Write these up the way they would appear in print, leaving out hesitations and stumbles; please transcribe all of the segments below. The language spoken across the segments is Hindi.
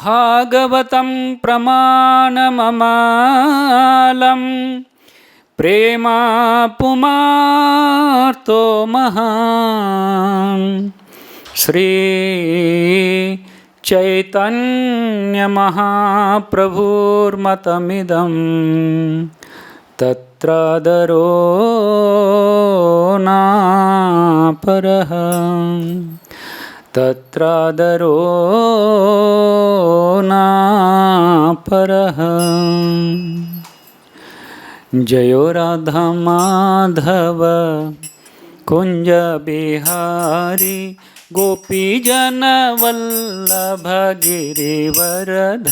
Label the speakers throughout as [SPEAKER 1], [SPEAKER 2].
[SPEAKER 1] भागवतं प्रमाणममालं प्रेमा पुमार्तो महान् श्री चैतन्य महाप्रभुर्मतमिदं तत्रादरो नापरः तत्रादरो नापरः। जयो राधा माधव कुंज बिहारी गोपीजन वल्लभ गिरिवरधारी।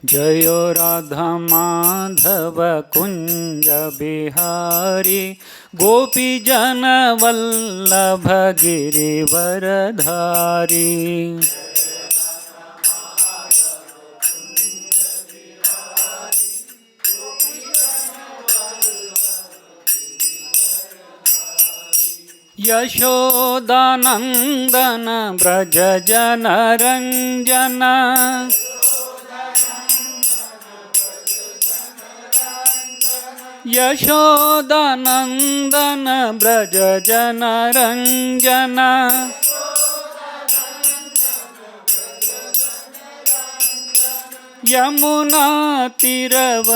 [SPEAKER 1] जयो राधा माधव कुंज बिहारी गोपीजन वल्लभ गिरिवरधारी। यशोदानंदन ब्रज जन रंजन यशोदानंदन ब्रज जन रंजन। यमुना तीरवनचारी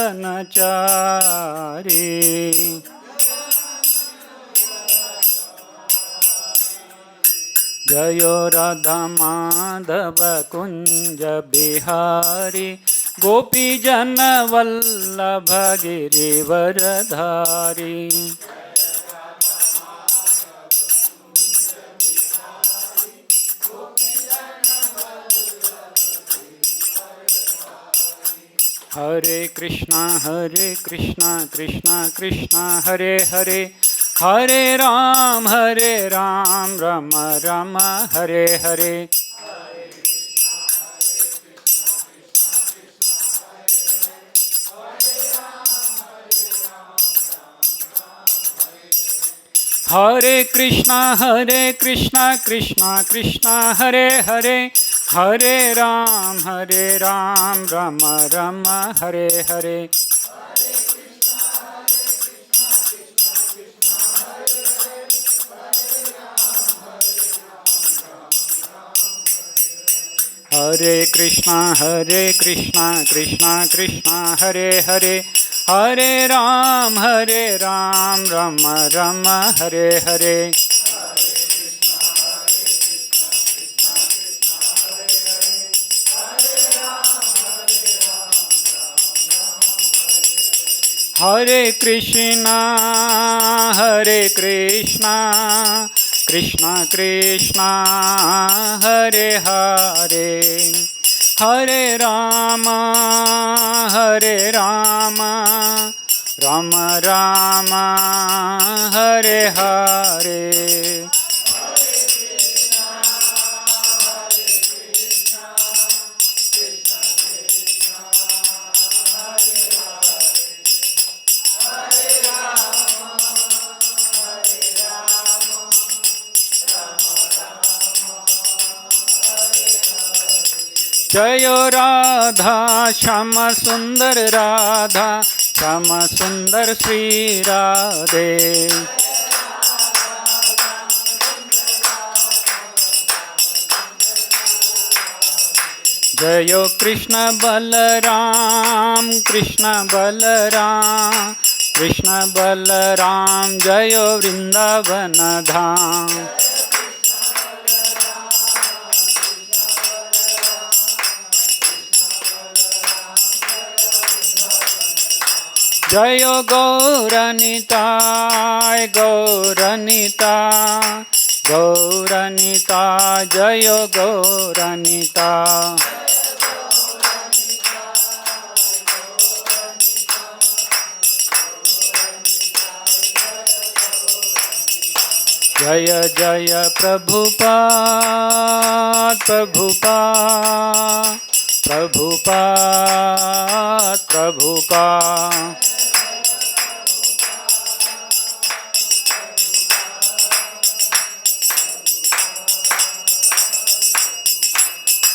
[SPEAKER 1] जयो राधा माधव कुंज बिहारी गोपीजन वल्लभ गिरिवरधारी। हरे कृष्णा कृष्णा कृष्णा हरे हरे हरे राम राम राम हरे हरे। हरे कृष्णा कृष्णा कृष्णा हरे हरे हरे राम राम राम हरे हरे। हरे कृष्णा कृष्णा कृष्णा हरे हरे हरे राम राम राम हरे हरे। हरे कृष्णा कृष्णा कृष्णा हरे हरे हरे राम राम राम हरे हरे। जयो राधा श्याम सुंदर राधा श्याम सुंदर श्री राधे। जयो कृष्ण बलराम जयो वृंदावन धाम। जयो गौरनिताय जयो गौरनिता। जय जय प्रभुपाद प्रभुपाद प्रभुपाद।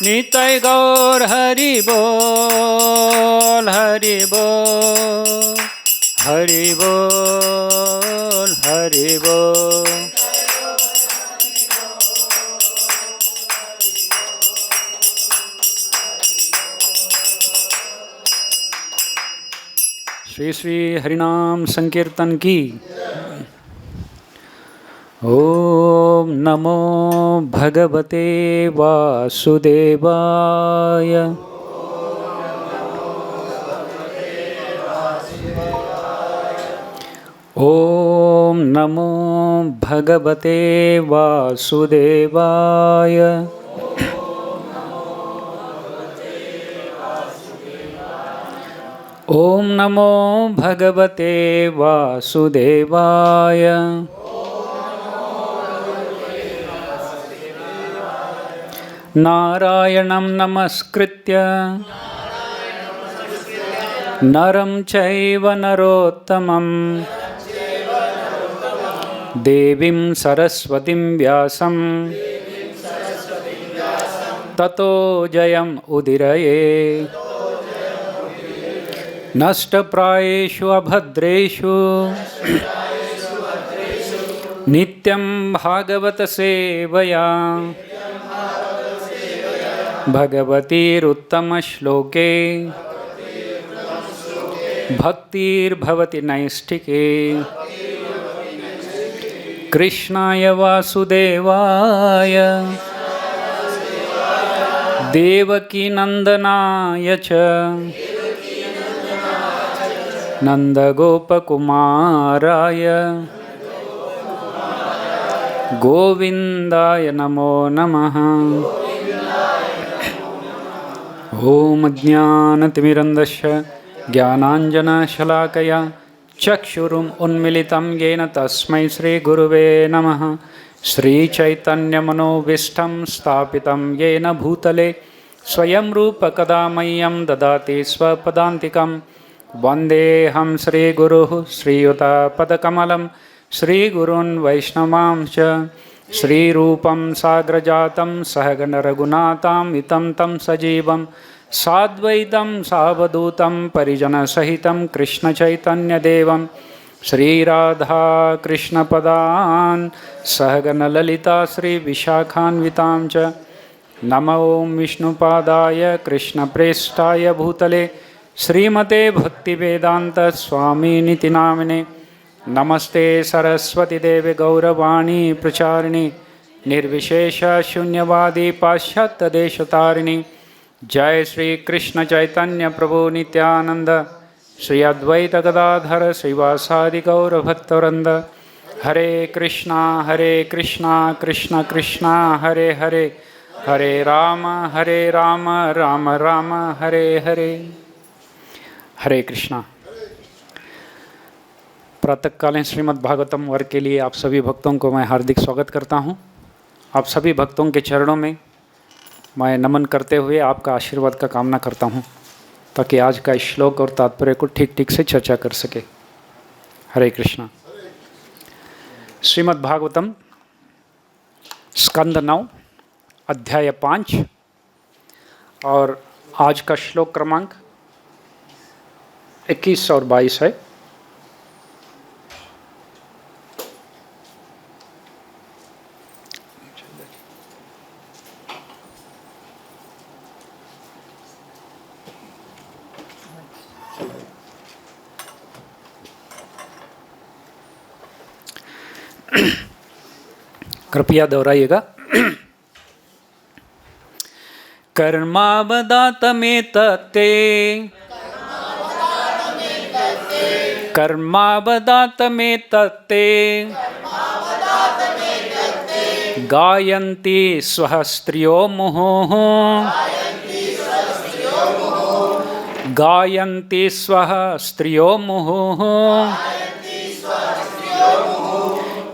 [SPEAKER 1] निताय गौर हरि बोल हरि बोल हरि बोल हरि बोल। श्री श्री हरिनाम संकीर्तन की। ओम नमो भगवते वासुदेवाय। ओम नमो भगवते वासुदेवाय। ओम नमो भगवते वासुदेवाय। नारायणं नमस्कृत्य नरं चैव नरोत्तमं देवीं सरस्वतीं व्यासं ततो जयम् उदीरये। नष्टप्रायेषु अभद्रेषु नित्यं भागवत सेवया भगवतीरुत्तमश्लोके भक्तिर्भवति नैष्ठिके। कृष्णाय वासुदेवाय देवकीनन्दनाय च नन्दगोपकुमाराय गोविन्दाय नमो नमः। ओम ज्ञानतिमिरन्धस्य ज्ञानाञ्जनशलाकया चक्षुरुम् उन्मिलितं येन तस्मै श्रीगुरुवे नमः। श्रीचैतन्यमनोभीष्टं स्थापितं येन भूतले स्वयं रूप कदा मह्यं ददाति स्वपदान्तिकं। वन्देऽहं श्रीगुरुः श्रीयुतपदकमलं श्रीगुरून् वैष्णवांश्च। श्रीरूपं साग्रजातं सहगण रघुनाथान्वितं तं सजीवं साद्वैतं सावधूतं परिजनसहितं कृष्णचैतन्यदेवं श्रीराधा कृष्णपदान् सहगण ललिता श्रीविशाखान्वितां च। नमो विष्णुपादाय कृष्णप्रेष्ठाय भूतले श्रीमते भक्तिवेदांत स्वामिनिति नामिने। नमस्ते सरस्वती देवे गौरवाणी प्रचारिणी निर्विशेष शून्यवादी पाश्चात्य देशतारिणी। जय श्री कृष्ण चैतन्य प्रभु नित्यानंद श्री अद्वैत गदाधर श्रीवासादि गौर भक्तवृंद। हरे कृष्णा कृष्ण कृष्णा हरे हरे हरे राम राम राम हरे हरे। हरे कृष्णा। प्रातःकालीन श्रीमद् भागवतम वर्ग के लिए आप सभी भक्तों को मैं हार्दिक स्वागत करता हूं। आप सभी भक्तों के चरणों में मैं नमन करते हुए आपका आशीर्वाद का कामना करता हूं, ताकि आज का श्लोक और तात्पर्य को ठीक ठीक से चर्चा कर सके। हरे कृष्णा। श्रीमद् भागवतम स्कंद 9 अध्याय 5 और आज का श्लोक क्रमांक 21 और 22 है। कृपया दोहराइएगा। कर्मावदातमेतत्ते कर्मावदातमेतत्ते गायन्ति स्वः स्त्रियो मुहुः गायन्ति स्वः स्त्रियो मुहुः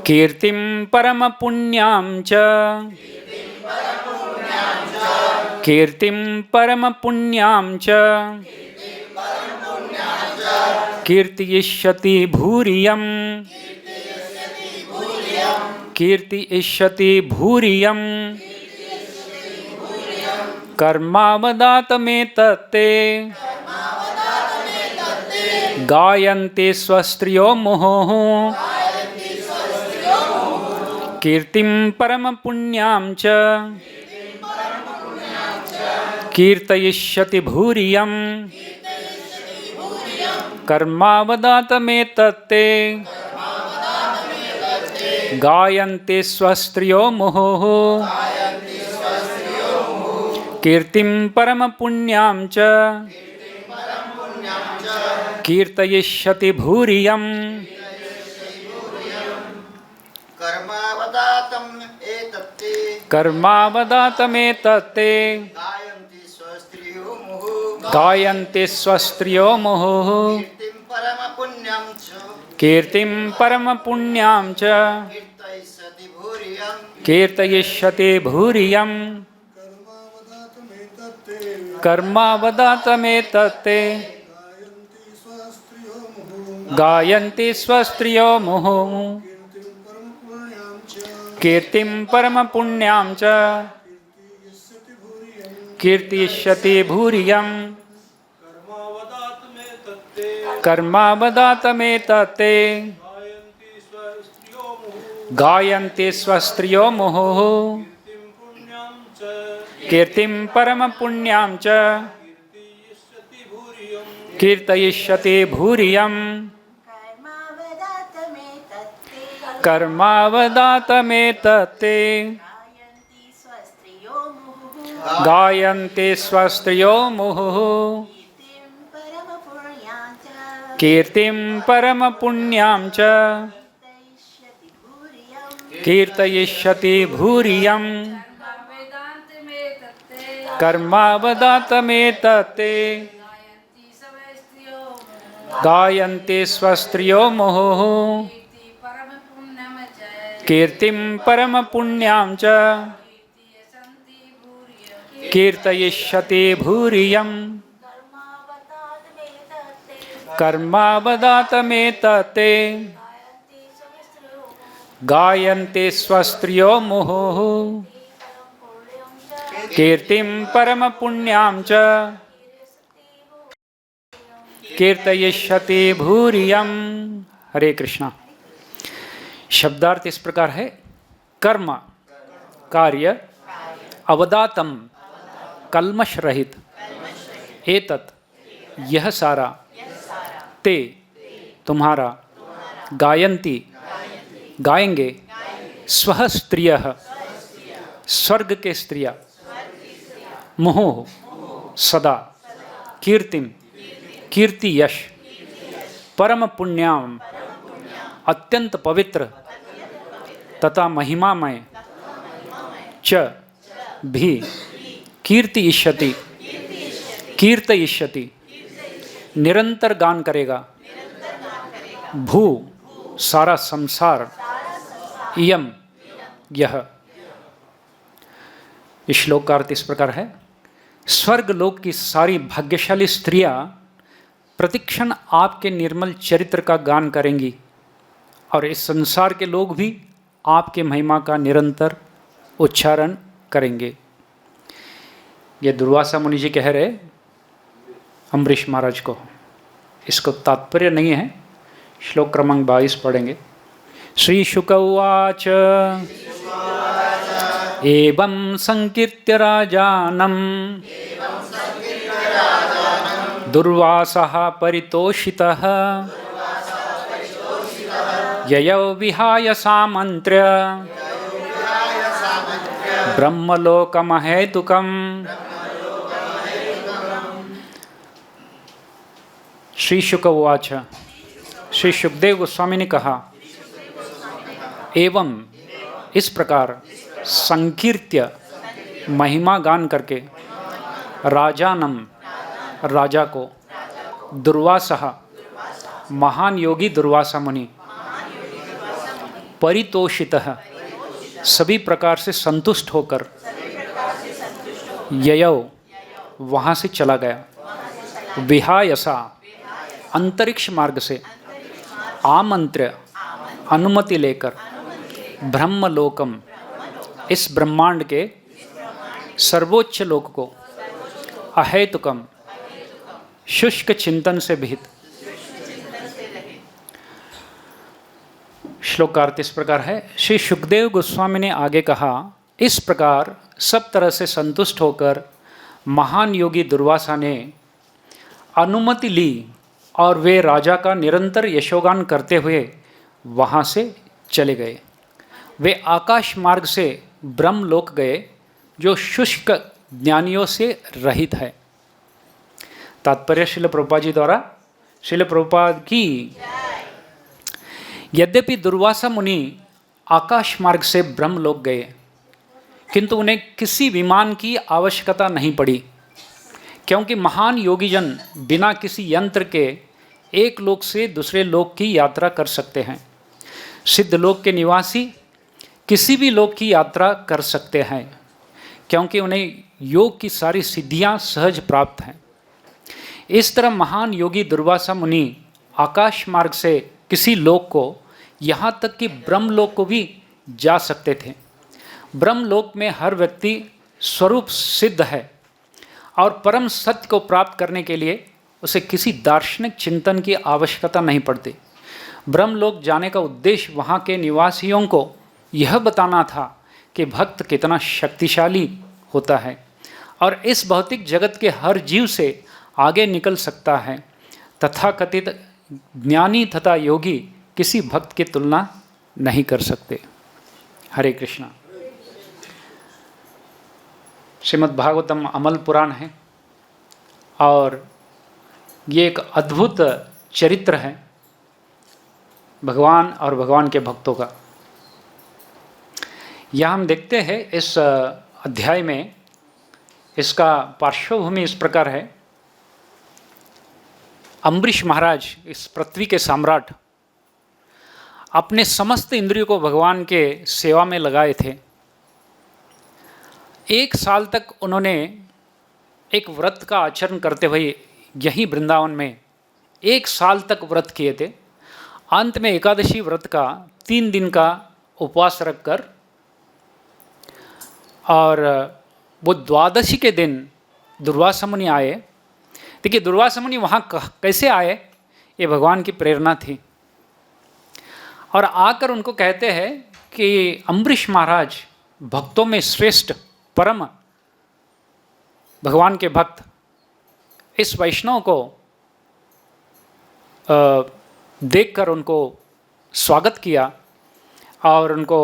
[SPEAKER 1] कीर्तिं परमपुण्यां च कीर्तिं परम पुण्यां च कीर्तयिष्यति भूरियम् कीर्तयिष्यति भूरियम् कर्मावदातमेतत्ते गायन्ते स्वस्त्रियो मुहुः कीर्तिं परम पुण्यां च कीर्तयिष्यति भूरियम् कर्मावदातमेतत्ते गायन्ते स्वस्त्रियो मुहुः कीर्तिं परम पुण्यां च कीर्तयिष्यति भूरियम् कर्मावदातमेतत्ते गायन्ते स्वस्त्रियो मुहुः कीर्तिं परम पुण्यां च कीर्तयिष्यति भूरियम् कर्मावदातमेतत्ते गायन्ति स्वस्त्रियो मुहुः कीर्तिं परम पुण्यां च कीर्तयिष्यति भूरियम् कर्मावदातमेतत्ते गायन्ति स्वस्त्रियो मुहुः कीर्तिं परम पुण्यां च कीर्तयिष्यति भूरियम् कर्मावदातमेतत्ते गायन्ति स्वस्त्रियो मुहुः कीर्तिं परम पुण्यां च कीर्तयिष्यति भूरियम् कर्मावदातमेतत्ते गायन्ति स्वस्त्रियो मुहुः कीर्तिं परम पुण्यां च कीर्तयिष्यति भूरियम् कर्मावदातमेतत्ते गायन्ति स्वस्त्रियो मुहुः कीर्तिं परम पुण्यां च कीर्तयिष्यति भूरियम्। हरे कृष्णा। शब्दार्थ इस प्रकार है। कर्म कार्य, अवदातम कल्मष रहित, एतत् यह सारा, ते तुम्हारा, गायन्ति गाएंगे, स्वः स्त्रियः स्वर्ग के स्त्रियाँ, मुहुः सदा, कीर्तिम कीर्ति यश, परम पुण्याम अत्यंत पवित्र तथा महिमामय, च भी कीर्तयिष्यति कीर्तयिष्यति निरंतर गान करेगा, भू सारा संसार, इयम यह। इस श्लोक का अर्थ इस प्रकार है। स्वर्ग लोक की सारी भाग्यशाली स्त्रियां प्रतिक्षण आपके निर्मल चरित्र का गान करेंगी और इस संसार के लोग भी आपके महिमा का निरंतर उच्चारण करेंगे। ये दुर्वासा मुनि जी कह रहे अम्बरीश महाराज को। इसको तात्पर्य नहीं है। श्लोक क्रमांक 22 पढ़ेंगे। श्री शुक उवाच एवं संकीर्त्य राजानं दुर्वासः परितोषितः ययौ विहाय सामन्त्र्य ब्रह्मलोकमहेतुकम्। श्री शुक उवाच, श्री सुखदेव गोस्वामी ने कहा, एवं इस प्रकार संकीर्त्य महिमा गान करके राजानम राजा को, दुर्वासः महान योगी दुर्वासा मुनि, परितोषितः सभी प्रकार से संतुष्ट होकर, ययौ वहाँ से चला गया, विहायसा अंतरिक्ष मार्ग से, आमंत्र्य अनुमति लेकर, ब्रह्मलोकम इस ब्रह्मांड के सर्वोच्च लोक को, अहेतुकम शुष्क चिंतन से विहित। श्लोक का अर्थ इस प्रकार है। श्री सुखदेव गोस्वामी ने आगे कहा, इस प्रकार सब तरह से संतुष्ट होकर महान योगी दुर्वासा ने अनुमति ली और वे राजा का निरंतर यशोगान करते हुए वहाँ से चले गए। वे आकाश मार्ग से ब्रह्मलोक गए जो शुष्क ज्ञानियों से रहित है। तात्पर्य श्रील प्रभुपाद जी द्वारा। श्रील प्रभुपाद की यद्यपि दुर्वासा मुनि आकाश मार्ग से ब्रह्मलोक गए, किंतु उन्हें किसी विमान की आवश्यकता नहीं पड़ी, क्योंकि महान योगीजन बिना किसी यंत्र के एक लोक से दूसरे लोक की यात्रा कर सकते हैं। सिद्ध लोक के निवासी किसी भी लोक की यात्रा कर सकते हैं, क्योंकि उन्हें योग की सारी सिद्धियां सहज प्राप्त हैं। इस तरह महान योगी दुर्वासा मुनि आकाश मार्ग से किसी लोक को, यहाँ तक कि ब्रह्मलोक को भी जा सकते थे। ब्रह्मलोक में हर व्यक्ति स्वरूप सिद्ध है और परम सत्य को प्राप्त करने के लिए उसे किसी दार्शनिक चिंतन की आवश्यकता नहीं पड़ती। ब्रह्मलोक जाने का उद्देश्य वहाँ के निवासियों को यह बताना था कि भक्त कितना शक्तिशाली होता है और इस भौतिक जगत के हर जीव से आगे निकल सकता है। तथाकथित ज्ञानी तथा योगी किसी भक्त की तुलना नहीं कर सकते। हरे कृष्णा। श्रीमद् भागवतम अमल पुराण है और ये एक अद्भुत चरित्र है भगवान और भगवान के भक्तों का। यह हम देखते हैं इस अध्याय में, इसका पार्श्वभूमि इस प्रकार है। अम्बरीश महाराज, इस पृथ्वी के सम्राट, अपने समस्त इंद्रियों को भगवान के सेवा में लगाए थे। 1 साल तक उन्होंने एक व्रत का आचरण करते हुए यहीं वृंदावन में 1 साल तक व्रत किए थे। अंत में एकादशी व्रत का 3 दिन का उपवास रखकर, और वो द्वादशी के दिन दुर्वासा मुनि आए। देखिए दुर्वासा मुनि वहाँ कैसे आए, ये भगवान की प्रेरणा थी। और आकर उनको कहते हैं कि अम्बरीश महाराज भक्तों में श्रेष्ठ परम भगवान के भक्त, इस वैष्णव को देखकर उनको स्वागत किया और उनको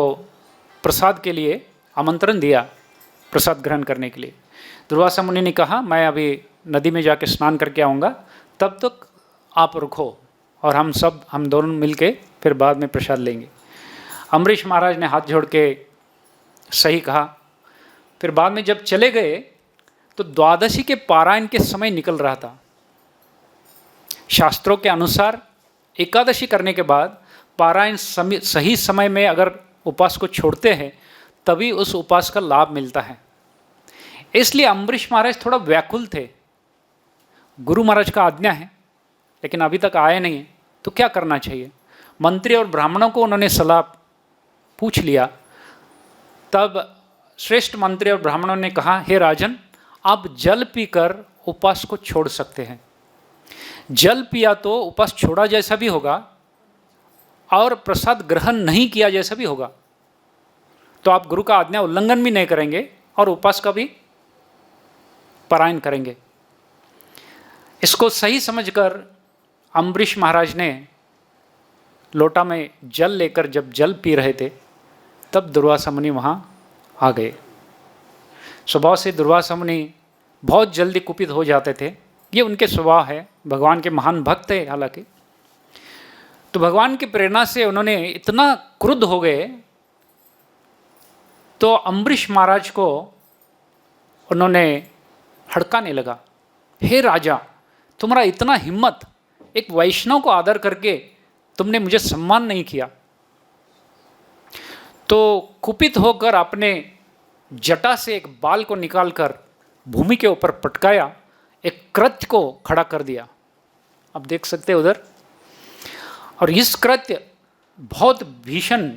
[SPEAKER 1] प्रसाद के लिए आमंत्रण दिया, प्रसाद ग्रहण करने के लिए। दुर्वासा मुनि ने कहा, मैं अभी नदी में जाके स्नान करके आऊँगा, तब तक आप रुको और हम दोनों मिलके फिर बाद में प्रसाद लेंगे। अम्बरीश महाराज ने हाथ जोड़ के सही कहा। फिर बाद में जब चले गए तो द्वादशी के पारायण के समय निकल रहा था। शास्त्रों के अनुसार एकादशी करने के बाद पारायण सही समय में अगर उपवास को छोड़ते हैं तभी उस उपवास का लाभ मिलता है। इसलिए अम्बरीश महाराज थोड़ा व्याकुल थे। गुरु महाराज का आज्ञा है लेकिन अभी तक आए नहीं है, तो क्या करना चाहिए। मंत्री और ब्राह्मणों को उन्होंने सलाह पूछ लिया। तब श्रेष्ठ मंत्री और ब्राह्मणों ने कहा, हे राजन, आप जल पीकर उपवास को छोड़ सकते हैं। जल पिया तो उपवास छोड़ा जैसा भी होगा और प्रसाद ग्रहण नहीं किया जैसा भी होगा, तो आप गुरु का आज्ञा उल्लंघन भी नहीं करेंगे और उपवास का भी पारायण करेंगे। इसको सही समझकर अम्बरीश महाराज ने लोटा में जल लेकर जब जल पी रहे थे तब दुर्वासा मुनि वहाँ आ गए। स्वभाव से दुर्वासा मुनि बहुत जल्दी कुपित हो जाते थे, ये उनके स्वभाव है। भगवान के महान भक्त है हालांकि। तो भगवान की प्रेरणा से उन्होंने इतना क्रुद्ध हो गए तो अम्बरीश महाराज को उन्होंने हड़काने लगा, हे राजा, तुम्हारा इतना हिम्मत, एक वैष्णव को आदर करके तुमने मुझे सम्मान नहीं किया। तो कुपित होकर अपने जटा से एक बाल को निकालकर भूमि के ऊपर पटकाया, एक कृत्य को खड़ा कर दिया। आप देख सकते हैं उधर। और इस कृत्य बहुत भीषण,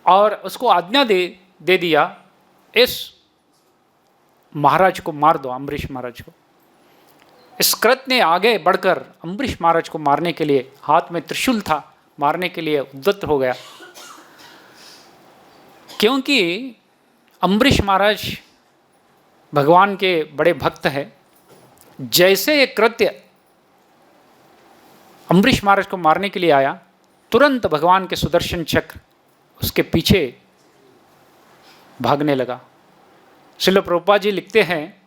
[SPEAKER 1] और उसको आज्ञा दे दिया, इस महाराज को मार दो, अम्बरीश महाराज को। इस कृत्य ने आगे बढ़कर अम्बरीश महाराज को मारने के लिए, हाथ में त्रिशूल था, मारने के लिए उद्यत हो गया। क्योंकि अम्बरीश महाराज भगवान के बड़े भक्त हैं। जैसे ये कृत्य अम्बरीश महाराज को मारने के लिए आया, तुरंत भगवान के सुदर्शन चक्र उसके पीछे भागने लगा। श्रील प्रभुपाद जी लिखते हैं,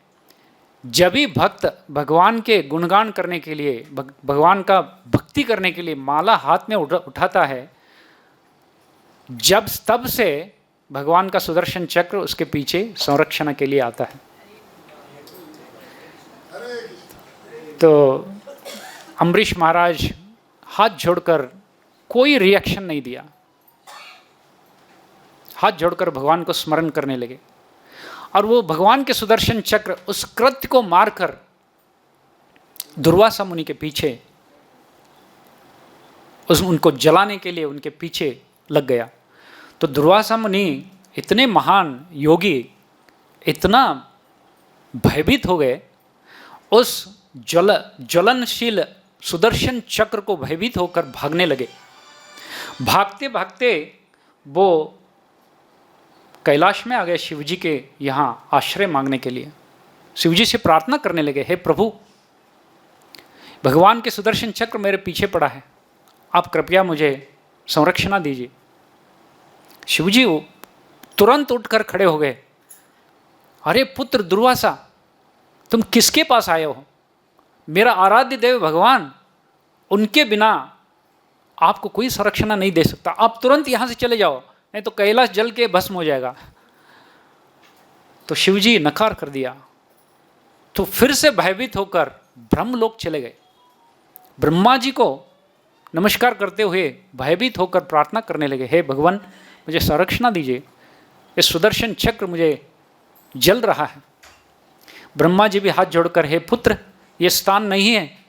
[SPEAKER 1] जब भी भक्त भगवान के गुणगान करने के लिए, भगवान का भक्ति करने के लिए माला हाथ में उठाता है, तब से भगवान का सुदर्शन चक्र उसके पीछे संरक्षण के लिए आता है। तो अम्बरीश महाराज हाथ जोड़कर कोई रिएक्शन नहीं दिया, हाथ जोड़कर भगवान को स्मरण करने लगे। और वो भगवान के सुदर्शन चक्र उस कृत्य को मारकर दुर्वासा मुनि के पीछे, उनको जलाने के लिए उनके पीछे लग गया। तो दुर्वासा मुनि इतने महान योगी इतना भयभीत हो गए, उस ज्वलनशील सुदर्शन चक्र को भयभीत होकर भागने लगे। भागते भागते वो कैलाश में आ गए, शिवजी के यहाँ आश्रय मांगने के लिए। शिवजी से प्रार्थना करने लगे, हे प्रभु, भगवान के सुदर्शन चक्र मेरे पीछे पड़ा है, आप कृपया मुझे संरक्षण दीजिए। शिवजी तुरंत उठकर खड़े हो गए। अरे पुत्र दुर्वासा, तुम किसके पास आए हो? मेरा आराध्य देव भगवान, उनके बिना आपको कोई संरक्षण नहीं दे सकता। आप तुरंत यहाँ से चले जाओ, नहीं तो कैलाश जल के भस्म हो जाएगा। तो शिवजी नकार कर दिया। तो फिर से भयभीत होकर ब्रह्मलोक चले गए। ब्रह्मा जी को नमस्कार करते हुए भयभीत होकर प्रार्थना करने लगे, हे भगवान, मुझे संरक्षण दीजिए, इस सुदर्शन चक्र मुझे जल रहा है। ब्रह्मा जी भी हाथ जोड़कर, हे पुत्र, ये स्थान नहीं है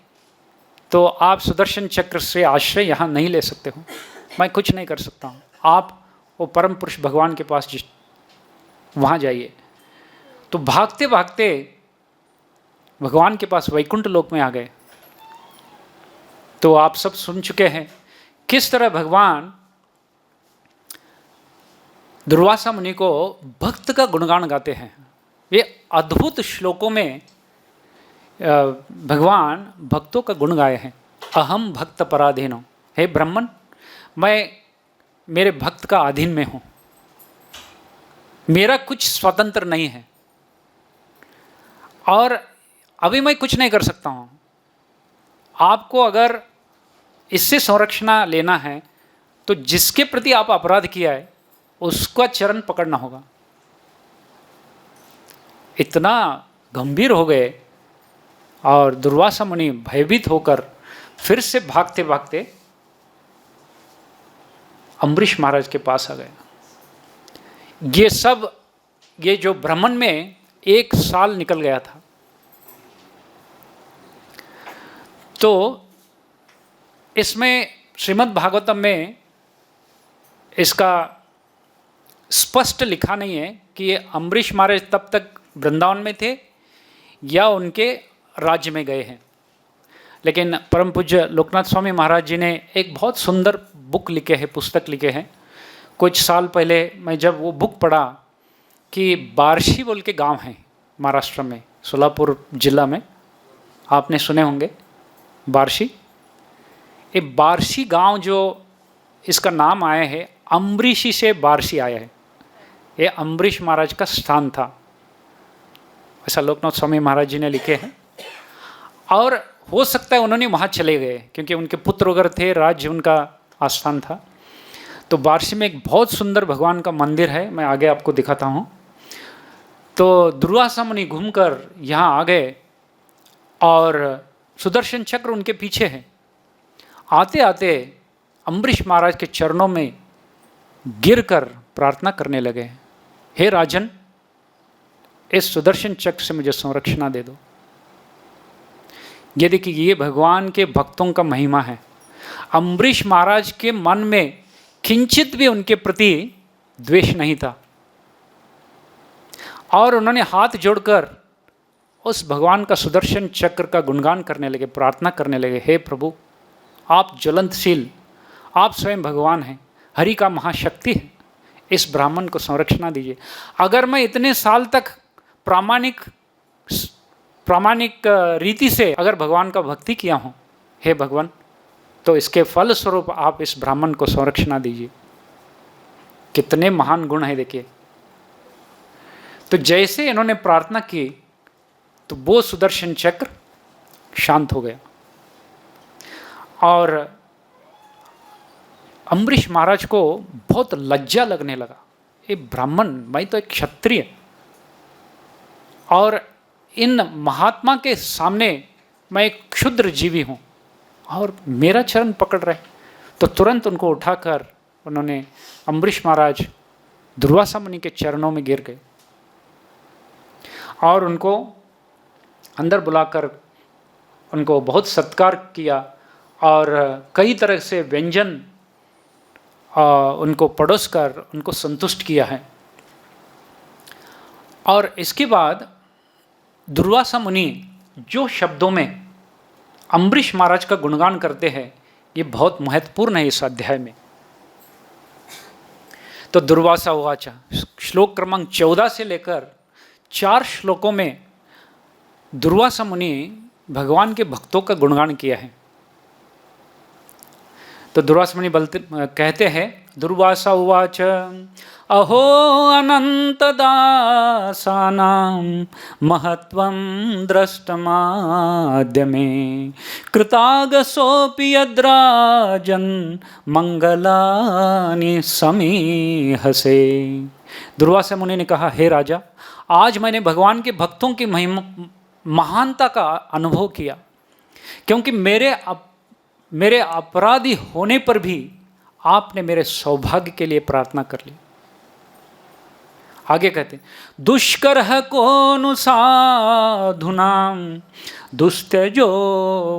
[SPEAKER 1] तो आप सुदर्शन चक्र से आश्रय यहाँ नहीं ले सकते हो, मैं कुछ नहीं कर सकता हूँ, आप वो परम पुरुष भगवान के पास वहाँ जाइए। तो भागते भागते भगवान के पास वैकुंठ लोक में आ गए। तो आप सब सुन चुके हैं किस तरह भगवान दुर्वासा मुनि को भक्त का गुणगान गाते हैं। ये अद्भुत श्लोकों में भगवान भक्तों का गुण गाए हैं। अहम भक्त पराधीनो, हे ब्राह्मण, मैं मेरे भक्त का अधीन में हूँ, मेरा कुछ स्वतंत्र नहीं है और अभी मैं कुछ नहीं कर सकता हूँ। आपको अगर इससे संरक्षण लेना है तो जिसके प्रति आप अपराध किया है उसका चरण पकड़ना होगा। इतना गंभीर हो गए और दुर्वासा मुनि भयभीत होकर फिर से भागते भागते अम्बरीश महाराज के पास आ गए। ये जो भ्रमण में 1 साल निकल गया था। तो इसमें श्रीमद् भागवतम में इसका स्पष्ट लिखा नहीं है कि ये अम्बरीश महाराज तब तक वृंदावन में थे या उनके राज्य में गए हैं। लेकिन परम पूज्य लोकनाथ स्वामी महाराज जी ने एक बहुत सुंदर बुक लिखे हैं, पुस्तक लिखे हैं। कुछ साल पहले मैं जब वो बुक पढ़ा कि बार्शी बोल के गांव है महाराष्ट्र में, सोलापुर जिला में, आपने सुने होंगे बार्शी। ये बार्शी गांव जो इसका नाम आया है, अम्बरीशी से बार्शी आया है। ये अम्बरीश महाराज का स्थान था, ऐसा लोकनाथ स्वामी महाराज जी ने लिखे हैं। और हो सकता है उन्होंने वहाँ चले गए क्योंकि उनके पुत्र वगैरह थे, राज्य उनका आस्थान था। तो बार्शी में एक बहुत सुंदर भगवान का मंदिर है, मैं आगे आपको दिखाता हूँ। तो दुर्वासा मुनि घूमकर यहाँ आ गए और सुदर्शन चक्र उनके पीछे है। आते आते अम्बरीश महाराज के चरणों में गिरकर प्रार्थना करने लगे, हे राजन, इस सुदर्शन चक्र से मुझे संरक्षण दे दो। ये देखिए, ये भगवान के भक्तों का महिमा है। अम्बरीश महाराज के मन में किंचित भी उनके प्रति द्वेष नहीं था और उन्होंने हाथ जोड़कर उस भगवान का सुदर्शन चक्र का गुणगान करने लगे, प्रार्थना करने लगे, हे प्रभु, आप ज्वलंतशील, आप स्वयं भगवान हैं, हरि का महाशक्ति है, इस ब्राह्मण को संरक्षण दीजिए। अगर मैं इतने साल तक प्रामाणिक रीति से अगर भगवान का भक्ति किया हूँ, हे भगवान, तो इसके फल स्वरूप आप इस ब्राह्मण को संरक्षण दीजिए। कितने महान गुण है देखिए। तो जैसे इन्होंने प्रार्थना की तो वो सुदर्शन चक्र शांत हो गया और अम्बरीश महाराज को बहुत लज्जा लगने लगा। ये ब्राह्मण, मैं तो एक क्षत्रिय और इन महात्मा के सामने मैं एक क्षुद्र जीवी हूँ और मेरा चरण पकड़ रहे। तो तुरंत उनको उठाकर उन्होंने अम्बरीश महाराज दुर्वासा मुनि के चरणों में गिर गए और उनको अंदर बुलाकर उनको बहुत सत्कार किया और कई तरह से व्यंजन उनको परोसकर उनको संतुष्ट किया है। और इसके बाद दुर्वासा मुनि जो शब्दों में अम्बरीश महाराज का गुणगान करते हैं, ये बहुत महत्वपूर्ण है इस अध्याय में। तो दुर्वासा उवाच, श्लोक क्रमांक 14 से लेकर 4 श्लोकों में दुर्वासा मुनि भगवान के भक्तों का गुणगान किया है। तो दुर्वासा मुनि कहते हैं, दुर्वासा उवाच, अहो अनंत दासानां महत्वं दृष्टमाद्य मे, कृतागसोऽपि यद्राजन् मंगलानि समीहसे। दुर्वासा मुनि ने कहा, हे राजा, आज मैंने भगवान के भक्तों की महानता का अनुभव किया, क्योंकि मेरे अपराधी होने पर भी आपने मेरे सौभाग्य के लिए प्रार्थना कर ली। आगे कहते, दुष्कर कोनु साधुनाम दुस्त्यजो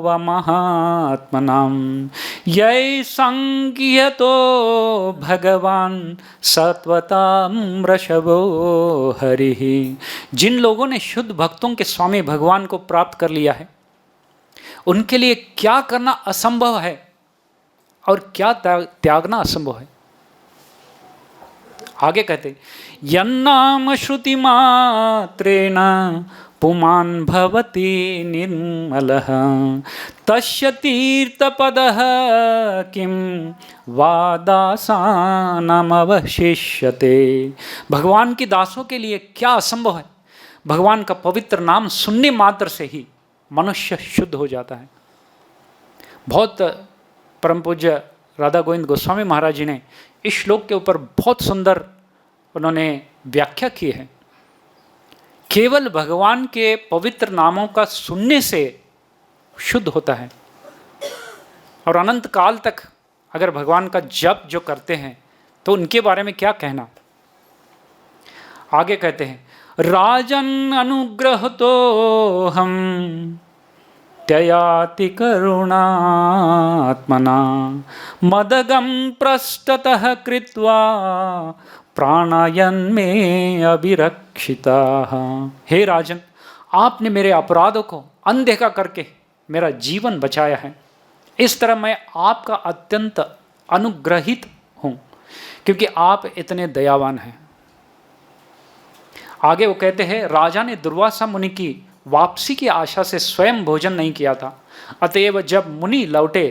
[SPEAKER 1] व महात्मनाम यै संज्ञतो भगवान सत्वताम वृषभो हरिः। जिन लोगों ने शुद्ध भक्तों के स्वामी भगवान को प्राप्त कर लिया है, उनके लिए क्या करना असंभव है और क्या त्यागना असंभव है। आगे कहते, यन्नाम श्रुति मात्रेण पुमान् भवति निर्मलः तस्य तीर्थपदः किं वादासानाम् अवशिष्यते। भगवान के दासों के लिए क्या असंभव है। भगवान का पवित्र नाम सुनने मात्र से ही मनुष्य शुद्ध हो जाता है। बहुत परम पूज्य राधा गोविंद गोस्वामी महाराज जी ने इस श्लोक के ऊपर बहुत सुंदर उन्होंने व्याख्या की है। केवल भगवान के पवित्र नामों का सुनने से शुद्ध होता है और अनंत काल तक अगर भगवान का जप जो करते हैं तो उनके बारे में क्या कहना। आगे कहते हैं, राजन अनुग्रह तो हम त्ययाति करुणात्मना मदगम पृष्ठतः कृत्वा प्राणायन में अभिरक्षिता। हे राजन, आपने मेरे अपराधों को अनदेखा करके मेरा जीवन बचाया है। इस तरह मैं आपका अत्यंत अनुग्रहित हूँ क्योंकि आप इतने दयावान हैं। आगे वो कहते हैं, राजा ने दुर्वासा मुनि की वापसी की आशा से स्वयं भोजन नहीं किया था, अतएव जब मुनि लौटे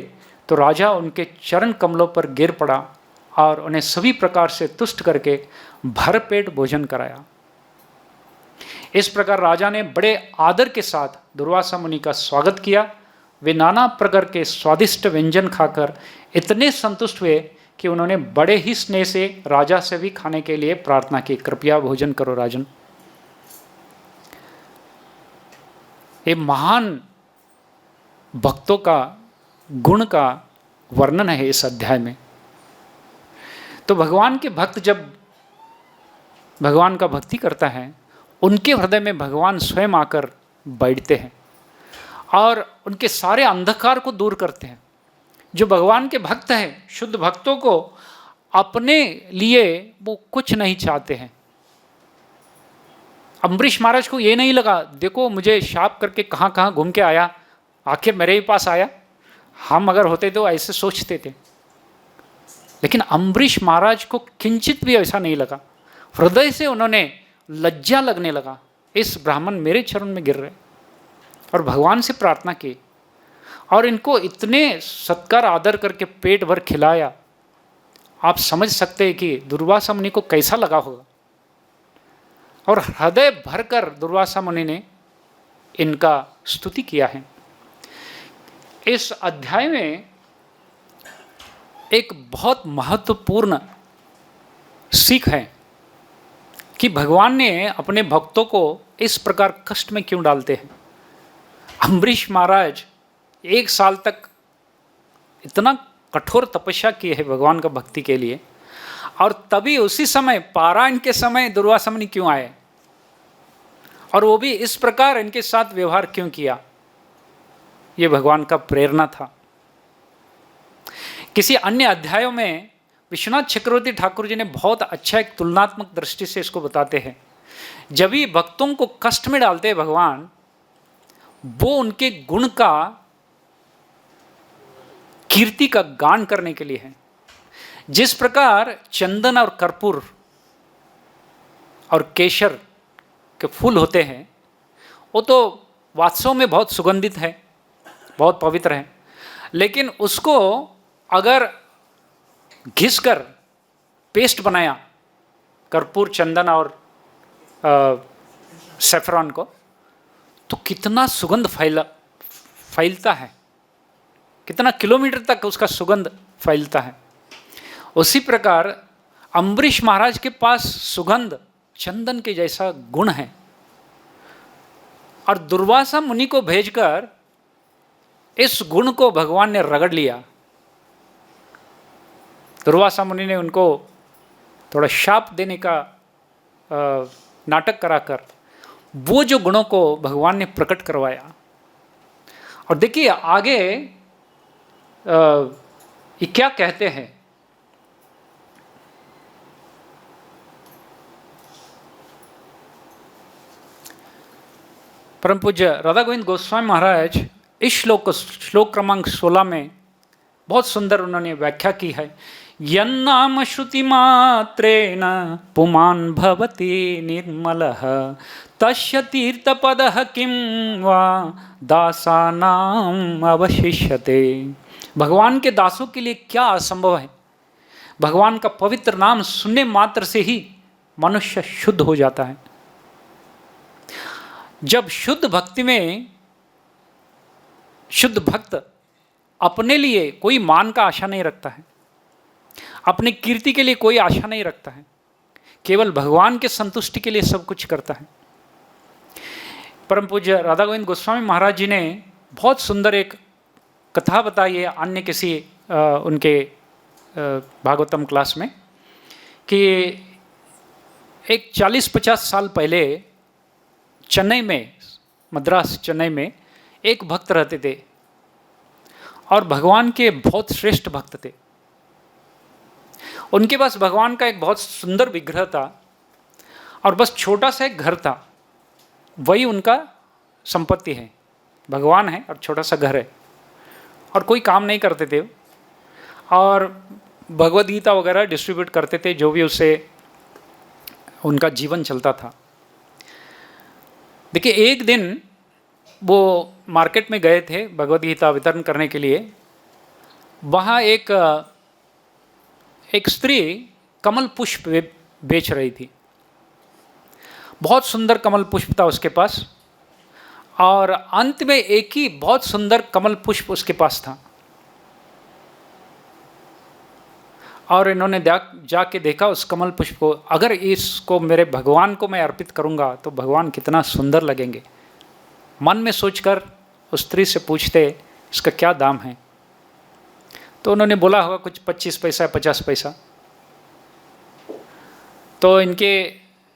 [SPEAKER 1] तो राजा उनके चरण कमलों पर गिर पड़ा और उन्हें सभी प्रकार से तुष्ट करके भरपेट भोजन कराया। इस प्रकार राजा ने बड़े आदर के साथ दुर्वासा मुनि का स्वागत किया। वे नाना प्रकार के स्वादिष्ट व्यंजन खाकर इतने संतुष्ट हुए कि उन्होंने बड़े ही स्नेह से राजा से भी खाने के लिए प्रार्थना की, कृपया भोजन करो राजन। ये महान भक्तों का गुण का वर्णन है इस अध्याय में। तो भगवान के भक्त जब भगवान का भक्ति करता है, उनके हृदय में भगवान स्वयं आकर बैठते हैं और उनके सारे अंधकार को दूर करते हैं। जो भगवान के भक्त हैं, शुद्ध भक्तों को अपने लिए वो कुछ नहीं चाहते हैं। अम्बरीश महाराज को ये नहीं लगा, देखो मुझे शाप करके कहाँ कहाँ घूम के आया, आखिर मेरे ही पास आया। हम अगर होते तो ऐसे सोचते थे, लेकिन अम्बरीश महाराज को किंचित भी ऐसा नहीं लगा। हृदय से उन्होंने लज्जा लगने लगा, इस ब्राह्मण मेरे चरण में गिर रहे, और भगवान से प्रार्थना की और इनको इतने सत्कार आदर करके पेट भर खिलाया। आप समझ सकते हैं कि दुर्वासा मुनि को कैसा लगा होगा। और हृदय भरकर दुर्वासा मुनि ने इनका स्तुति किया है। इस अध्याय में एक बहुत महत्वपूर्ण सीख है कि भगवान ने अपने भक्तों को इस प्रकार कष्ट में क्यों डालते हैं। अम्बरीश महाराज 1 साल तक इतना कठोर तपस्या की है भगवान का भक्ति के लिए, और तभी उसी समय पारायण के समय दुर्वासा मुनि क्यों आए, और वो भी इस प्रकार इनके साथ व्यवहार क्यों किया। ये भगवान का प्रेरणा था। किसी अन्य अध्यायों में विश्वनाथ चक्रवर्ती ठाकुर जी ने बहुत अच्छा एक तुलनात्मक दृष्टि से इसको बताते हैं। जब भी भक्तों को कष्ट में डालते हैं भगवान, वो उनके गुण का, कीर्ति का गान करने के लिए है। जिस प्रकार चंदन और कर्पूर और केसर के फूल होते हैं, वो तो वास्तव में बहुत सुगंधित है, बहुत पवित्र है, लेकिन उसको अगर घिसकर पेस्ट बनाया, कर्पूर, चंदन और सैफरॉन को, तो कितना सुगंध फैलता है, कितना किलोमीटर तक उसका सुगंध फैलता है। उसी प्रकार अम्बरीश महाराज के पास सुगंध चंदन के जैसा गुण है, और दुर्वासा मुनि को भेजकर इस गुण को भगवान ने रगड़ लिया। दुर्वासा मुनि ने उनको थोड़ा शाप देने का नाटक कराकर वो जो गुणों को भगवान ने प्रकट करवाया। और देखिए आगे ये क्या कहते हैं। परम पूज्य राधा गोविंद गोस्वामी महाराज इस श्लोक क्रमांक 16 में बहुत सुंदर उन्होंने व्याख्या की है। यन्नाम श्रुति मात्रेण पुमान् भवति निर्मलः तस्य तीर्थपदः किं वा दासानाम् अवशिष्यते। भगवान के दासों के लिए क्या असंभव है। भगवान का पवित्र नाम सुनने मात्र से ही मनुष्य शुद्ध हो जाता है। जब शुद्ध भक्ति में शुद्ध भक्त अपने लिए कोई मान का आशा नहीं रखता है, अपनी कीर्ति के लिए कोई आशा नहीं रखता है, केवल भगवान के संतुष्टि के लिए सब कुछ करता है। परम पूज्य राधा गोविंद गोस्वामी महाराज जी ने बहुत सुंदर एक कथा बताई है अन्य किसी उनके भागवतम क्लास में, कि एक 40-50 साल पहले चेन्नई में, मद्रास चेन्नई में एक भक्त रहते थे, और भगवान के बहुत श्रेष्ठ भक्त थे। उनके पास भगवान का एक बहुत सुंदर विग्रह था, और बस छोटा सा एक घर था, वही उनका संपत्ति है। भगवान है और छोटा सा घर है, और कोई काम नहीं करते थे, और भगवद गीता वगैरह डिस्ट्रीब्यूट करते थे, जो भी उससे उनका जीवन चलता था। देखिए एक दिन वो मार्केट में गए थे भगवद गीता वितरण करने के लिए। वहाँ एक स्त्री कमल पुष्प बेच रही थी। बहुत सुंदर कमल पुष्प था उसके पास, और अंत में एक ही बहुत सुंदर कमल पुष्प उसके पास था। और इन्होंने जाके देखा उस कमल पुष्प को, अगर इसको मेरे भगवान को मैं अर्पित करूंगा तो भगवान कितना सुंदर लगेंगे। मन में सोचकर उस स्त्री से पूछते इसका क्या दाम है, तो उन्होंने बोला होगा कुछ 25 पैसा 50 पैसा। तो इनके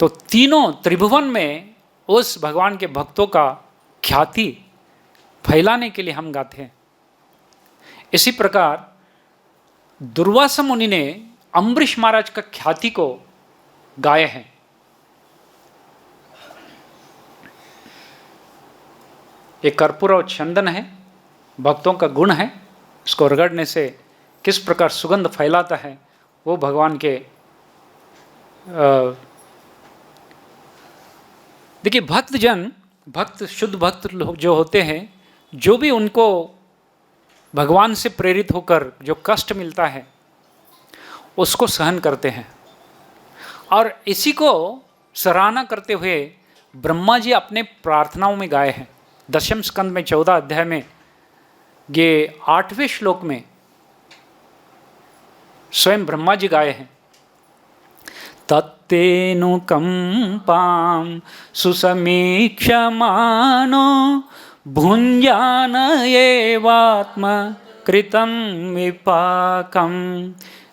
[SPEAKER 1] तो तीनों त्रिभुवन में उस भगवान के भक्तों का ख्याति फैलाने के लिए हम गाते हैं। इसी प्रकार दुर्वासा मुनि ने अम्बरीश महाराज का ख्याति को गाए हैं। ये कर्पूर और चंदन है, भक्तों का गुण है। इसको रगड़ने से किस प्रकार सुगंध फैलाता है, वो भगवान के देखिए भक्त शुद्ध भक्त लोग जो होते हैं, जो भी उनको भगवान से प्रेरित होकर जो कष्ट मिलता है उसको सहन करते हैं। और इसी को सराहना करते हुए ब्रह्मा जी अपने प्रार्थनाओं में गाए हैं। दशम स्कंद में 14 अध्याय में ये 8वें श्लोक में स्वयं ब्रह्मा जी गाए हैं। तत्तेनुकंपां सुसमीक्षमानो भुञ्जान एवात्म कृतं विपाकं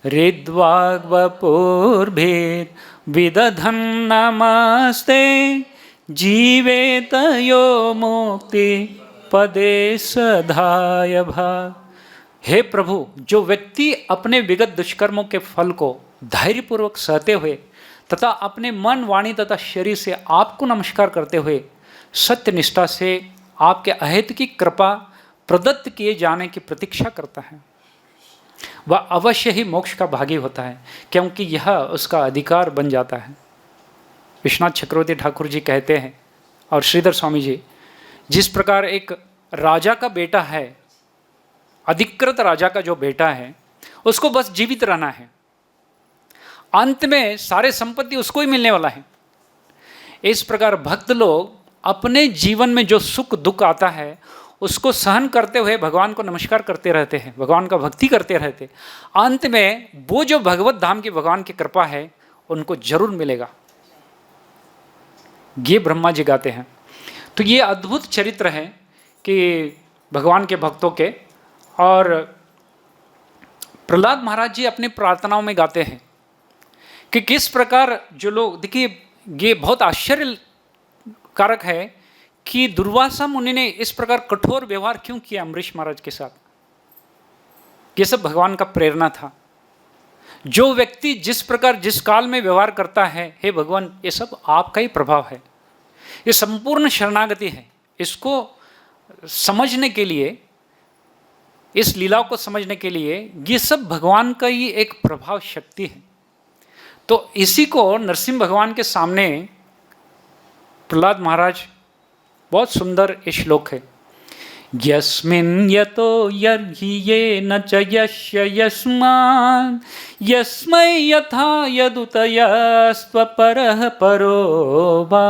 [SPEAKER 1] हृद्वाग्वपुर्भिर्विदधन् नमस्ते जीवेत यो मुक्ति पदे सधाय भाग। हे प्रभु, जो व्यक्ति अपने विगत दुष्कर्मों के फल को धैर्यपूर्वक सहते हुए तथा अपने मन, वाणी तथा शरीर से आपको नमस्कार करते हुए सत्य निष्ठा से आपके अहित की कृपा प्रदत्त किए जाने की प्रतीक्षा करता है, वह अवश्य ही मोक्ष का भागी होता है, क्योंकि यह उसका अधिकार बन जाता है। विश्वनाथ चक्रवर्ती ठाकुर जी कहते हैं और श्रीधर स्वामी जी, जिस प्रकार एक राजा का बेटा है, अधिकृत राजा का जो बेटा है, उसको बस जीवित रहना है, अंत में सारे संपत्ति उसको ही मिलने वाला है। इस प्रकार भक्त लोग अपने जीवन में जो सुख दुख आता है उसको सहन करते हुए भगवान को नमस्कार करते रहते हैं, भगवान का भक्ति करते रहते, अंत में वो जो भगवत धाम की भगवान की कृपा है उनको जरूर मिलेगा। ये ब्रह्मा जी गाते हैं। तो ये अद्भुत चरित्र है कि भगवान के भक्तों के। और प्रहलाद महाराज जी अपनी प्रार्थनाओं में गाते हैं कि किस प्रकार जो लोग, देखिए ये बहुत आश्चर्य कारक है कि दुर्वासा मुनि ने इस प्रकार कठोर व्यवहार क्यों किया अम्बरीश महाराज के साथ। ये सब भगवान का प्रेरणा था। जो व्यक्ति जिस प्रकार जिस काल में व्यवहार करता है, हे भगवान, ये सब आपका ही प्रभाव है, ये संपूर्ण शरणागति है। इसको समझने के लिए, इस लीलाओं को समझने के लिए ये सब भगवान का ही एक प्रभाव शक्ति है। तो इसी को नरसिंह भगवान के सामने प्रहलाद महाराज, बहुत सुंदर श्लोक है, यस्मिन् यतो यर्हि येन च यस्य यस्मान् यस्मै यथा यदुतयस्त्वपरः परो वा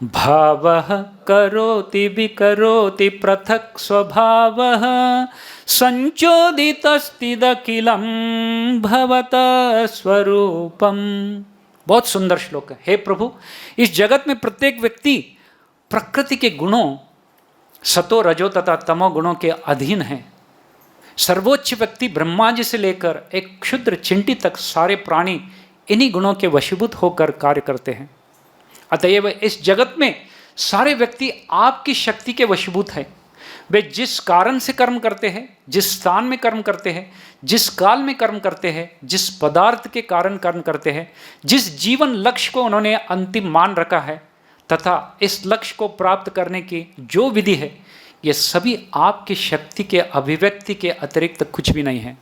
[SPEAKER 1] भावः करोति विकरोति पृथक् स्वभावः संचोदितस्तिदखिलं भवतः स्वरूपम्। बहुत सुंदर श्लोक है। हे प्रभु, इस जगत में प्रत्येक व्यक्ति प्रकृति के गुणों, सतो रजो तथा तमो गुणों के अधीन है। सर्वोच्च व्यक्ति ब्रह्मा जी से लेकर एक क्षुद्र चिंटी तक सारे प्राणी इन्हीं गुणों के वशीभूत होकर कार्य करते हैं। अतएव इस जगत में सारे व्यक्ति आपकी शक्ति के वशीभूत हैं। वे जिस कारण से कर्म करते हैं, जिस स्थान में कर्म करते हैं, जिस काल में कर्म करते हैं, जिस पदार्थ के कारण कर्म करते हैं, जिस जीवन लक्ष्य को उन्होंने अंतिम मान रखा है तथा इस लक्ष्य को प्राप्त करने की जो विधि है, ये सभी आपकी शक्ति के अभिव्यक्ति के अतिरिक्त कुछ भी नहीं है।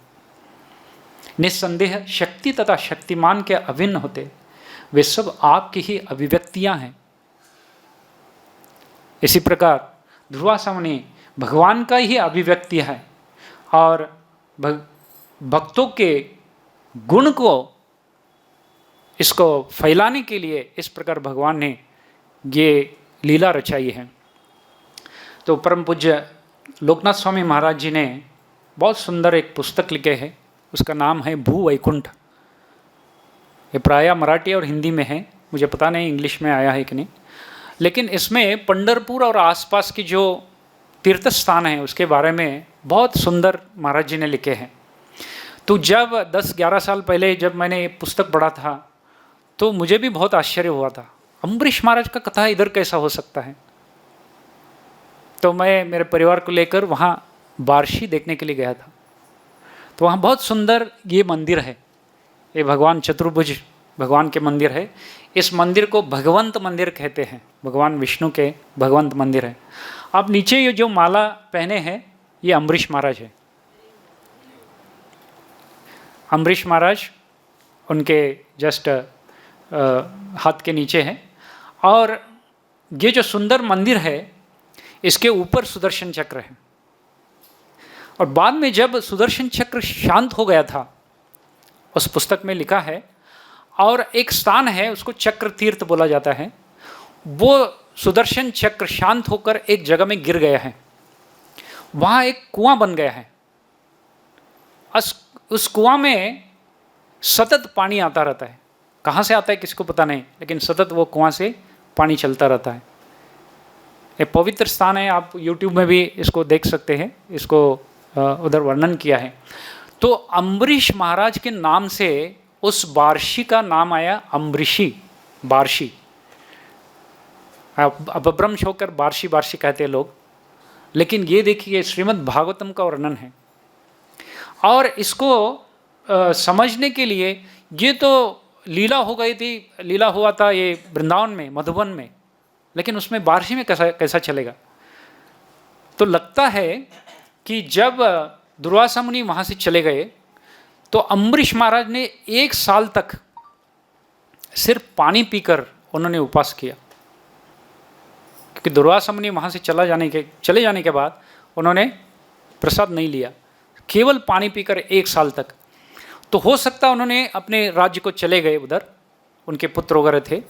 [SPEAKER 1] निस्संदेह शक्ति तथा शक्तिमान के अभिन्न होते, वे सब आपकी ही अभिव्यक्तियां हैं। इसी प्रकार दुर्वासा मुनि भगवान का ही अभिव्यक्ति है और भक्तों के गुण को, इसको फैलाने के लिए इस प्रकार भगवान ने ये लीला रचाई है। तो परम पूज्य लोकनाथ स्वामी महाराज जी ने बहुत सुंदर एक पुस्तक लिखे है, उसका नाम है भू वैकुंठ। ये प्रायः मराठी और हिंदी में है, मुझे पता नहीं इंग्लिश में आया है कि नहीं, लेकिन इसमें पंढरपुर और आसपास की जो तीर्थ स्थान है उसके बारे में बहुत सुंदर महाराज जी ने लिखे हैं। तो जब 10-11 साल पहले जब मैंने ये पुस्तक पढ़ा था तो मुझे भी बहुत आश्चर्य हुआ था, अम्बरीश महाराज का कथा इधर कैसा हो सकता है। तो मैं मेरे परिवार को लेकर वहाँ बार्शी देखने के लिए गया था। तो वहाँ बहुत सुंदर ये मंदिर है, ये भगवान चतुर्भुज भगवान के मंदिर है। इस मंदिर को भगवंत मंदिर कहते हैं, भगवान विष्णु के भगवंत मंदिर है। आप नीचे ये जो माला पहने हैं ये अम्बरीश महाराज है। अम्बरीश महाराज उनके जस्ट हाथ के नीचे है। और ये जो सुंदर मंदिर है इसके ऊपर सुदर्शन चक्र है। और बाद में जब सुदर्शन चक्र शांत हो गया था, उस पुस्तक में लिखा है, और एक स्थान है उसको चक्र तीर्थ बोला जाता है, वो सुदर्शन चक्र शांत होकर एक जगह में गिर गया है। वहाँ एक कुआं बन गया है। उस कुआं में सतत पानी आता रहता है। कहाँ से आता है किसी को पता नहीं, लेकिन सतत वो कुआं से पानी चलता रहता है। ये पवित्र स्थान है, आप YouTube में भी इसको देख सकते हैं, इसको उधर वर्णन किया है। तो अम्बरीश महाराज के नाम से उस बार्शी का नाम आया, अम्बरीशी बार्शी। अपभ्रंश होकर बार्शी बार्शी कहते हैं लोग, लेकिन ये देखिए श्रीमद् भागवतम का वर्णन है। और इसको समझने के लिए, ये तो लीला हो गई थी, लीला हुआ था ये वृंदावन में, मधुबन में, लेकिन उसमें बार्शी में कैसा चलेगा। तो लगता है कि जब दुर्वासा मुनि वहाँ से चले गए तो अम्बरीश महाराज ने 1 साल तक सिर्फ पानी पीकर उन्होंने उपवास किया, क्योंकि दुर्वासा मुनि वहाँ से चले जाने के बाद उन्होंने प्रसाद नहीं लिया, केवल पानी पीकर 1 साल तक। तो हो सकता है उन्होंने अपने राज्य को चले गए, उधर उनके पुत्र वगैरह थे।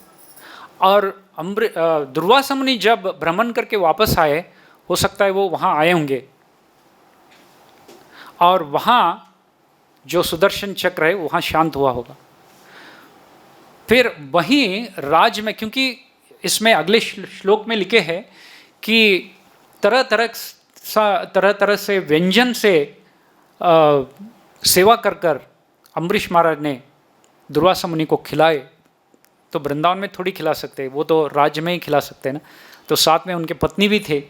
[SPEAKER 1] और दुर्वासा मुनि जब भ्रमण करके वापस आए, हो सकता है वो वहाँ आए होंगे, और वहाँ जो सुदर्शन चक्र है वहाँ शांत हुआ होगा। फिर वहीं राज में, क्योंकि इसमें अगले श्लोक में लिखे हैं कि तरह तरह से व्यंजन से सेवा कर अम्बरीश महाराज ने दुर्वासा मुनि को खिलाए। तो वृंदावन में थोड़ी खिला सकते, वो तो राज्य में ही खिला सकते हैं ना। तो साथ में उनके पत्नी भी थे,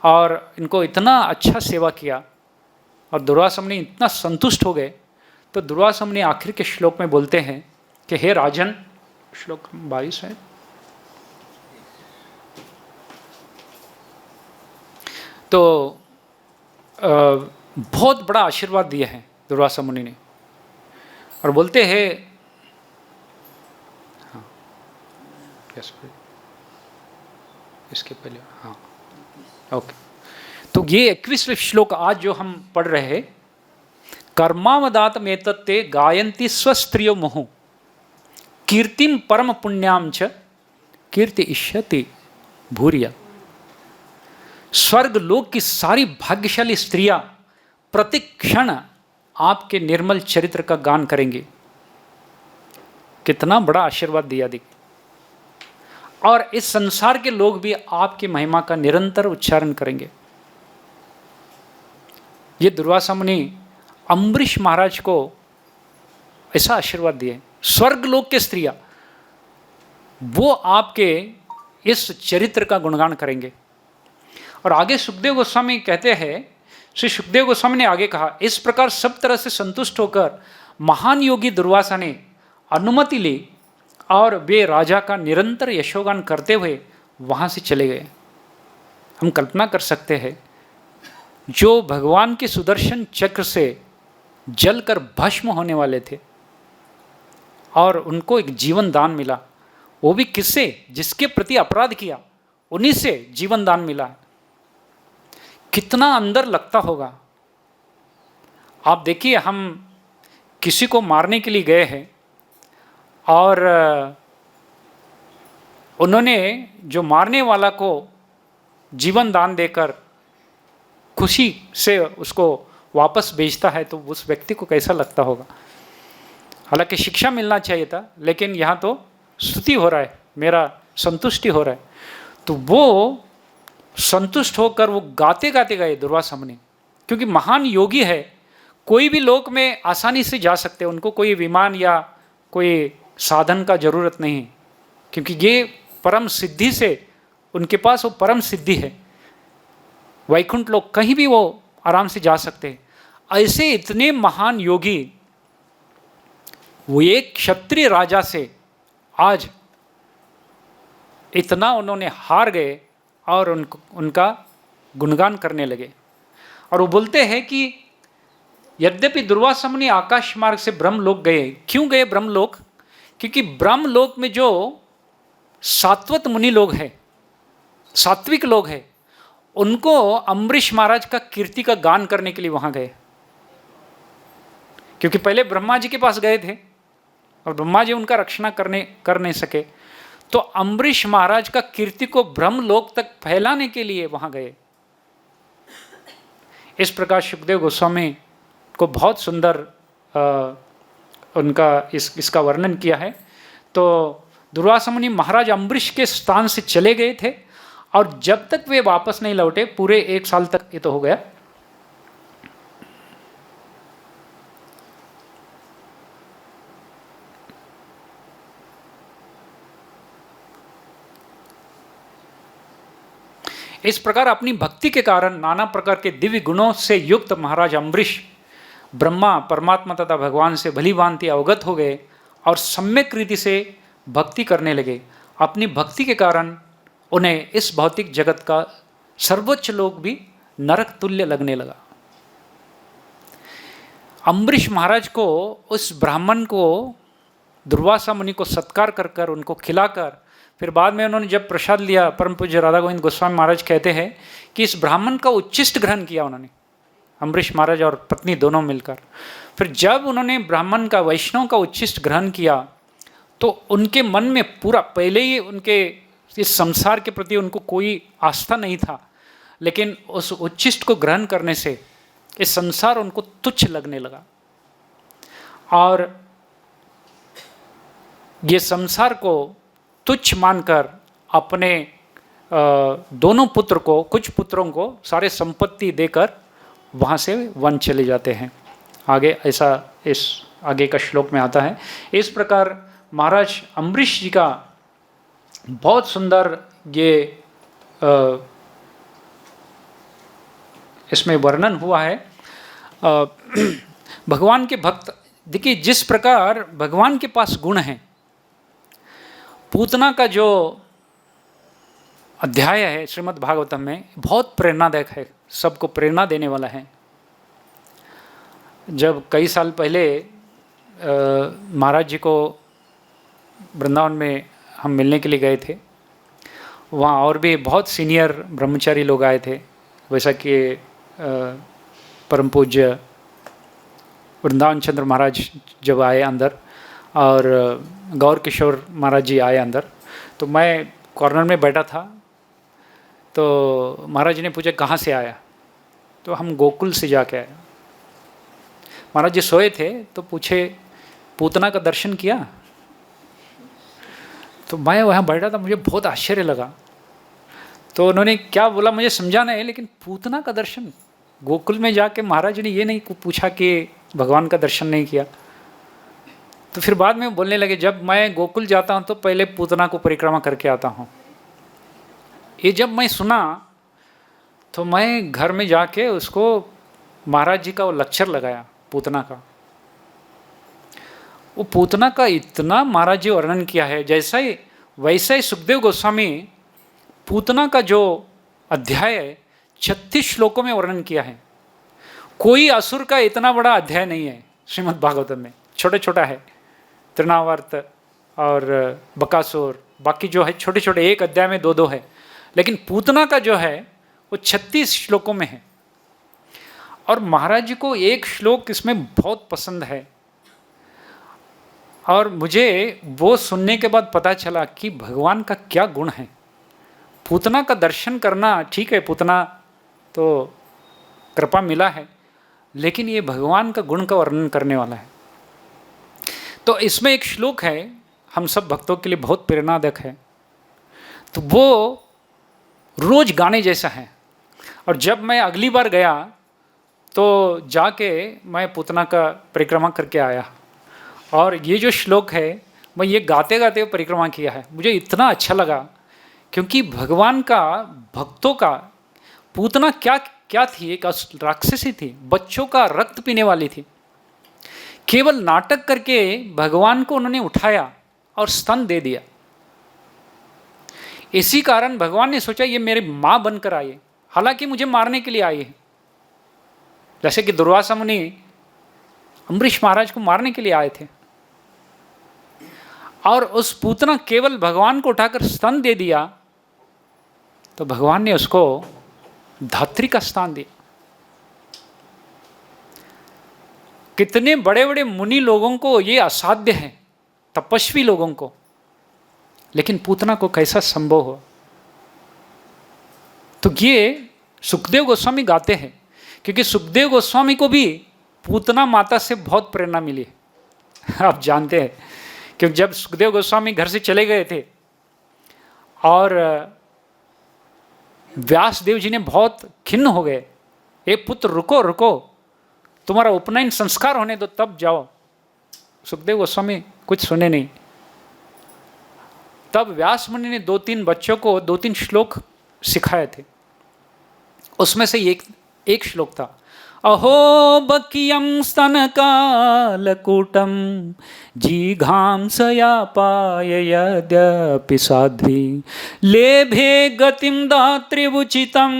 [SPEAKER 1] और इनको इतना अच्छा सेवा किया, और दुर्वासा मुनि इतना संतुष्ट हो गए। तो दुर्वासा मुनि आखिर के श्लोक में बोलते हैं कि हे राजन, श्लोक 22 है, तो बहुत बड़ा आशीर्वाद दिया है दुर्वासा मुनि ने, और बोलते हैं, हाँ इसके पहले, हाँ ओके। तो ये 21वें श्लोक आज जो हम पढ़ रहे हैं, कर्मावदात मेतत्ते गायन्ति स्वस्त्रियो मुहुः कीर्तिम परम पुण्याम च कीर्ति इष्यति भूरिया। स्वर्ग लोक की सारी भाग्यशाली स्त्रियां प्रतिक्षण आपके निर्मल चरित्र का गान करेंगे। कितना बड़ा आशीर्वाद दिया दी। और इस संसार के लोग भी आपकी महिमा का निरंतर उच्चारण करेंगे। ये दुर्वासा मुनि अम्बरीश महाराज को ऐसा आशीर्वाद दिए। स्वर्ग लोक के स्त्रियां वो आपके इस चरित्र का गुणगान करेंगे। और आगे सुखदेव गोस्वामी कहते हैं, श्री सुखदेव गोस्वामी ने आगे कहा, इस प्रकार सब तरह से संतुष्ट होकर महान योगी दुर्वासा ने अनुमति ली, और वे राजा का निरंतर यशोगान करते हुए वहाँ से चले गए। हम कल्पना कर सकते हैं, जो भगवान के सुदर्शन चक्र से जलकर भस्म होने वाले थे, और उनको एक जीवन दान मिला, वो भी किससे? जिसके प्रति अपराध किया, उन्हीं से जीवन दान मिला। कितना अंदर लगता होगा। आप देखिए, हम किसी को मारने के लिए गए हैं, और उन्होंने जो मारने वाला को जीवन दान देकर खुशी से उसको वापस भेजता है, तो उस व्यक्ति को कैसा लगता होगा। हालांकि शिक्षा मिलना चाहिए था, लेकिन यहाँ तो स्तुति हो रहा है, मेरा संतुष्टि हो रहा है। तो वो संतुष्ट होकर वो गाते गाते गए दुर्वासा मुनि, क्योंकि महान योगी है, कोई भी लोक में आसानी से जा सकते हैं। उनको कोई विमान या कोई साधन का जरूरत नहीं है, क्योंकि ये परम सिद्धि से, उनके पास वो परम सिद्धि है। वैकुंठ लोग कहीं भी वो आराम से जा सकते हैं। ऐसे इतने महान योगी वो एक क्षत्रिय राजा से आज इतना उन्होंने हार गए और उनका गुणगान करने लगे। और वो बोलते हैं कि यद्यपि दुर्वासा मुनि आकाश मार्ग से ब्रह्मलोक गए। क्यों गए ब्रह्मलोक? क्योंकि ब्रह्मलोक में जो सात्वत मुनि लोग हैं, सात्विक लोग हैं, उनको अम्बरीश महाराज का कीर्ति का गान करने के लिए वहां गए। क्योंकि पहले ब्रह्मा जी के पास गए थे और ब्रह्मा जी उनका रक्षणा कर नहीं सके, तो अम्बरीश महाराज का कीर्ति को ब्रह्मलोक तक फैलाने के लिए वहां गए। इस प्रकार सुखदेव गोस्वामी को बहुत सुंदर उनका इसका वर्णन किया है। तो दुर्वासा मुनि महाराज अम्बरीश के स्थान से चले गए थे और जब तक वे वापस नहीं लौटे, पूरे 1 साल तक ये तो हो गया, इस प्रकार अपनी भक्ति के कारण नाना प्रकार के दिव्य गुणों से युक्त महाराज अम्बरीश ब्रह्मा, परमात्मा तथा भगवान से भली भांति अवगत हो गए और सम्यक रीति से भक्ति करने लगे। अपनी भक्ति के कारण उन्हें इस भौतिक जगत का सर्वोच्च लोक भी नरक तुल्य लगने लगा। अम्बरीश महाराज को, उस ब्राह्मण को, दुर्वासा मुनि को सत्कार कर कर उनको खिलाकर, फिर बाद में उन्होंने जब प्रसाद लिया, परम पूज्य राधा गोविंद गोस्वामी महाराज कहते हैं कि इस ब्राह्मण का उच्छिष्ट ग्रहण किया उन्होंने, अम्बरीश महाराज और पत्नी दोनों मिलकर। फिर जब उन्होंने ब्राह्मण का, वैष्णव का उच्छिष्ट ग्रहण किया तो उनके मन में पूरा, पहले ही उनके इस संसार के प्रति उनको कोई आस्था नहीं था, लेकिन उस उच्छिष्ट को ग्रहण करने से इस संसार उनको तुच्छ लगने लगा और ये संसार को तुच्छ मानकर अपने दोनों पुत्र को, कुछ पुत्रों को सारे संपत्ति देकर वहाँ से वन चले जाते हैं। आगे ऐसा इस आगे का श्लोक में आता है। इस प्रकार महाराज अम्बरीश जी का बहुत सुंदर ये इसमें वर्णन हुआ है। भगवान के भक्त, देखिए जिस प्रकार भगवान के पास गुण हैं, पूतना का जो अध्याय है श्रीमद् भागवतम में बहुत प्रेरणादायक है, सबको प्रेरणा देने वाला है। जब कई साल पहले महाराज जी को वृंदावन में हम मिलने के लिए गए थे, वहाँ और भी बहुत सीनियर ब्रह्मचारी लोग आए थे, वैसा कि परम पूज्य वृंदावन चंद्र महाराज जब आए अंदर और गौर किशोर महाराज जी आए अंदर, तो मैं कॉर्नर में बैठा था। तो महाराज जी ने पूछा कहाँ से आया, तो हम गोकुल से जाके आए। महाराज जी सोए थे तो पूछे पूतना का दर्शन किया, तो मैं वहाँ बैठा था, मुझे बहुत आश्चर्य लगा। तो उन्होंने क्या बोला मुझे समझा नहीं, लेकिन पूतना का दर्शन गोकुल में जाके महाराज जी ने ये नहीं पूछा कि भगवान का दर्शन नहीं किया। तो फिर बाद में बोलने लगे जब मैं गोकुल जाता हूँ तो पहले पूतना को परिक्रमा करके आता हूँ। ये जब मैं सुना तो मैं घर में जाके उसको महाराज जी का वो लेक्चर लगाया पूतना का। वो पूतना का इतना महाराज जी वर्णन किया है, जैसा ही वैसा ही सुखदेव गोस्वामी पूतना का जो अध्याय है 36 श्लोकों में वर्णन किया है। कोई असुर का इतना बड़ा अध्याय नहीं है श्रीमद् भागवतम में, छोटा छोटा है, तृणावर्त और बकासुर, बाकी जो है छोटे छोटे एक अध्याय में 2-2 है, लेकिन पूतना का जो है वो 36 श्लोकों में है। और महाराज जी को एक श्लोक इसमें बहुत पसंद है और मुझे वो सुनने के बाद पता चला कि भगवान का क्या गुण है। पूतना का दर्शन करना ठीक है, पूतना तो कृपा मिला है, लेकिन ये भगवान का गुण का वर्णन करने वाला है। तो इसमें एक श्लोक है, हम सब भक्तों के लिए बहुत प्रेरणादायक है, तो वो रोज गाने जैसा है। और जब मैं अगली बार गया तो जाके मैं पूतना का परिक्रमा करके आया, और ये जो श्लोक है मैं ये गाते गाते परिक्रमा किया है, मुझे इतना अच्छा लगा, क्योंकि भगवान का भक्तों का पूतना क्या क्या थी, एक राक्षसी थी, बच्चों का रक्त पीने वाली थी। केवल नाटक करके भगवान को उन्होंने उठाया और स्तन दे दिया। इसी कारण भगवान ने सोचा ये मेरी मां बनकर आई है, हालांकि मुझे मारने के लिए आई है। जैसे कि दुर्वासा मुनि अम्बरीश महाराज को मारने के लिए आए थे, और उस पूतना केवल भगवान को उठाकर स्तन दे दिया, तो भगवान ने उसको धात्री का स्थान दिया। कितने बड़े बड़े मुनि लोगों को ये असाध्य है, तपस्वी लोगों को, लेकिन पूतना को कैसा संभव हो। तो ये सुखदेव गोस्वामी गाते हैं, क्योंकि सुखदेव गोस्वामी को भी पूतना माता से बहुत प्रेरणा मिली है। आप जानते हैं, क्योंकि जब सुखदेव गोस्वामी घर से चले गए थे और व्यास देव जी ने बहुत खिन्न हो गए, ए पुत्र रुको रुको, तुम्हारा उपनयन संस्कार होने दो तब जाओ। सुखदेव गोस्वामी कुछ सुने नहीं। तब व्यास मुनि ने 2-3 बच्चों को 2-3 श्लोक सिखाए थे। उसमें से एक श्लोक था, अहो बकियम स्तनकालकूटम जिघांसयापाय यद्यपि साध्वी लेभे गतिम दातृवुचितं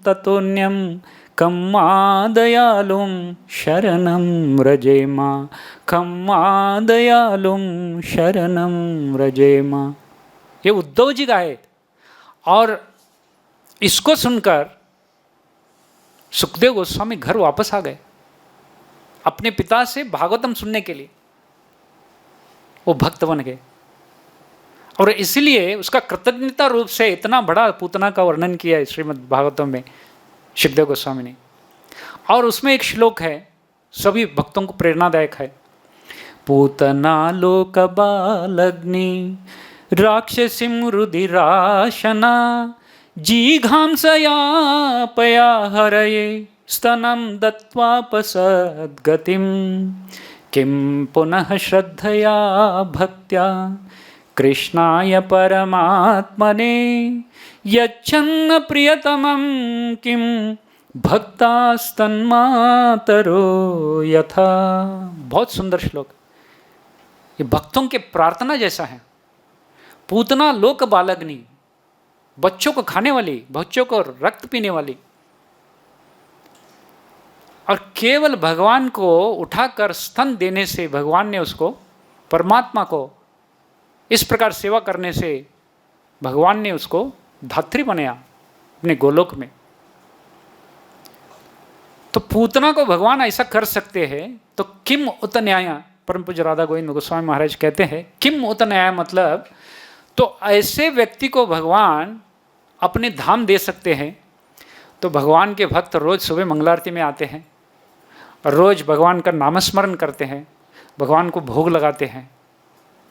[SPEAKER 1] ततोन्यम कम्मा दयालुम शरणं व्रजेमा, कम्मा दयालुम शरणं व्रजेमा। ये उद्धव जी गाए, और इसको सुनकर सुखदेव गोस्वामी घर वापस आ गए अपने पिता से भागवतम सुनने के लिए। वो भक्त बन गए, और इसलिए उसका कृतज्ञता रूप से इतना बड़ा पूतना का वर्णन किया है श्रीमद् भागवतम में सुखदेव गोस्वामी ने। और उसमें एक श्लोक है, सभी भक्तों को प्रेरणादायक है, पूतना लोक बालग्नि राक्षसीं रुधिराशना जिघांसयापया हरये स्तनं दत्वापसद्गतिं किं पुनः श्रद्धया भक्त्या कृष्णाय परमात्मने यच्छन्न प्रियतमं किं भक्तास्तन्मातरो यथा। बहुत सुंदर श्लोक, ये भक्तों के प्रार्थना जैसा है। पूतना लोक बालग्नि, बच्चों को खाने वाली, बच्चों को रक्त पीने वाली, और केवल भगवान को उठाकर स्तन देने से भगवान ने उसको, परमात्मा को इस प्रकार सेवा करने से भगवान ने उसको धात्री बनाया अपने गोलोक में। तो पूतना को भगवान ऐसा कर सकते हैं, तो किम उत न्याय, परम पूज्य राधा गोविंद गोस्वामी महाराज कहते हैं किम उत न्याय, मतलब तो ऐसे व्यक्ति को भगवान अपने धाम दे सकते हैं। तो भगवान के भक्त रोज सुबह मंगलारती में आते हैं, रोज भगवान का नामस्मरण करते हैं, भगवान को भोग लगाते हैं,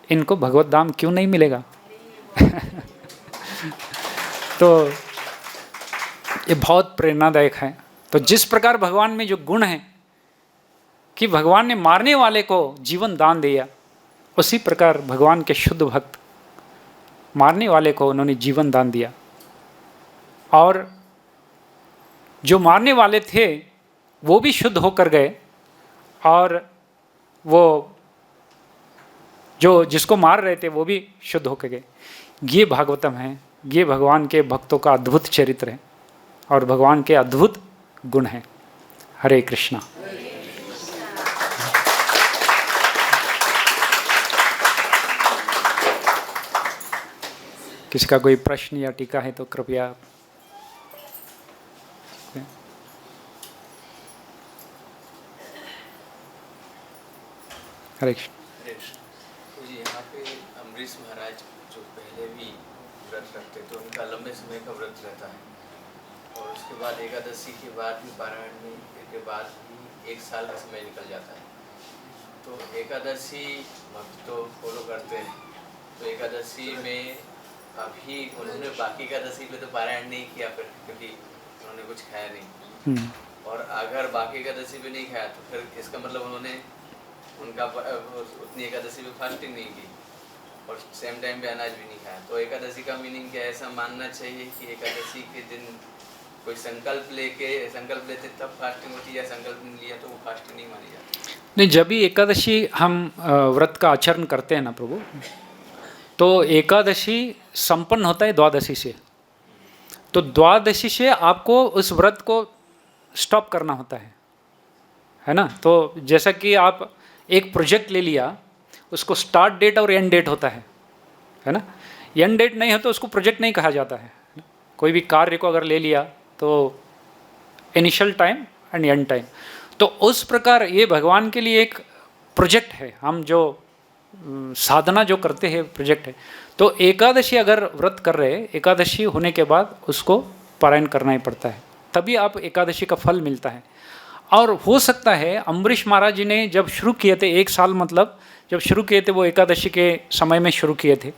[SPEAKER 1] इनको भगवत धाम क्यों नहीं मिलेगा? तो ये बहुत प्रेरणादायक है। तो जिस प्रकार भगवान में जो गुण है कि भगवान ने मारने वाले को जीवन दान दिया, उसी प्रकार भगवान के शुद्ध भक्त मारने वाले को उन्होंने जीवन दान दिया। और जो मारने वाले थे वो भी शुद्ध होकर गए, और वो जो जिसको मार रहे थे वो भी शुद्ध होकर गए। ये भागवतम है, ये भगवान के भक्तों का अद्भुत चरित्र है और भगवान के अद्भुत गुण हैं। हरे कृष्णा। किसी का कोई प्रश्न या टीका है तो कृपया। हरे कृष्ण।
[SPEAKER 2] जी, यहाँ पे अम्बरीश महाराज जो पहले भी व्रत रखते थे, उनका लंबे समय का व्रत रहता है, और उसके बाद एकादशी के बाद भी पारायण में के बाद भी 1 साल का समय निकल जाता है। तो एकादशी भक्त तो फॉलो करते हैं, तो एकादशी में अभी उन्होंने बाकी एकादशी पे तो पारायण नहीं किया फिर, क्योंकि उन्होंने कुछ खाया नहीं, और अगर बाकी एकादशी पे नहीं खाया तो फिर इसका मतलब उन्होंने उनका उतनी एकादशी में फास्टिंग नहीं की। और सेम टाइम पे अनाज भी नहीं खाया। तो एकादशी का मीनिंग क्या है? ऐसा मानना चाहिए कि एकादशी के दिन कोई संकल्प लेते तब फास्टिंग होती है, या संकल्प नहीं लिया तो वो फास्टिंग नहीं मानी जाती?
[SPEAKER 1] नहीं, जब भी एकादशी हम व्रत का आचरण करते हैं ना प्रभु, तो एकादशी संपन्न होता है द्वादशी से। तो द्वादशी से आपको उस व्रत को स्टॉप करना होता है ना। तो जैसा कि आप एक प्रोजेक्ट ले लिया, उसको स्टार्ट डेट और एंड डेट होता है ना। एंड डेट नहीं हो तो उसको प्रोजेक्ट नहीं कहा जाता है। कोई भी कार्य को अगर ले लिया तो initial time and and time, तो उस प्रकार ये भगवान के लिए एक प्रोजेक्ट है। हम जो साधना जो करते हैं प्रोजेक्ट है। तो एकादशी अगर व्रत कर रहे हैं, एकादशी होने के बाद उसको पारायण करना ही पड़ता है, तभी आप एकादशी का फल मिलता है। और हो सकता है अम्बरीश महाराज जी ने जब शुरू किए थे, 1 साल मतलब जब शुरू किए थे, वो एकादशी के समय में शुरू किए थे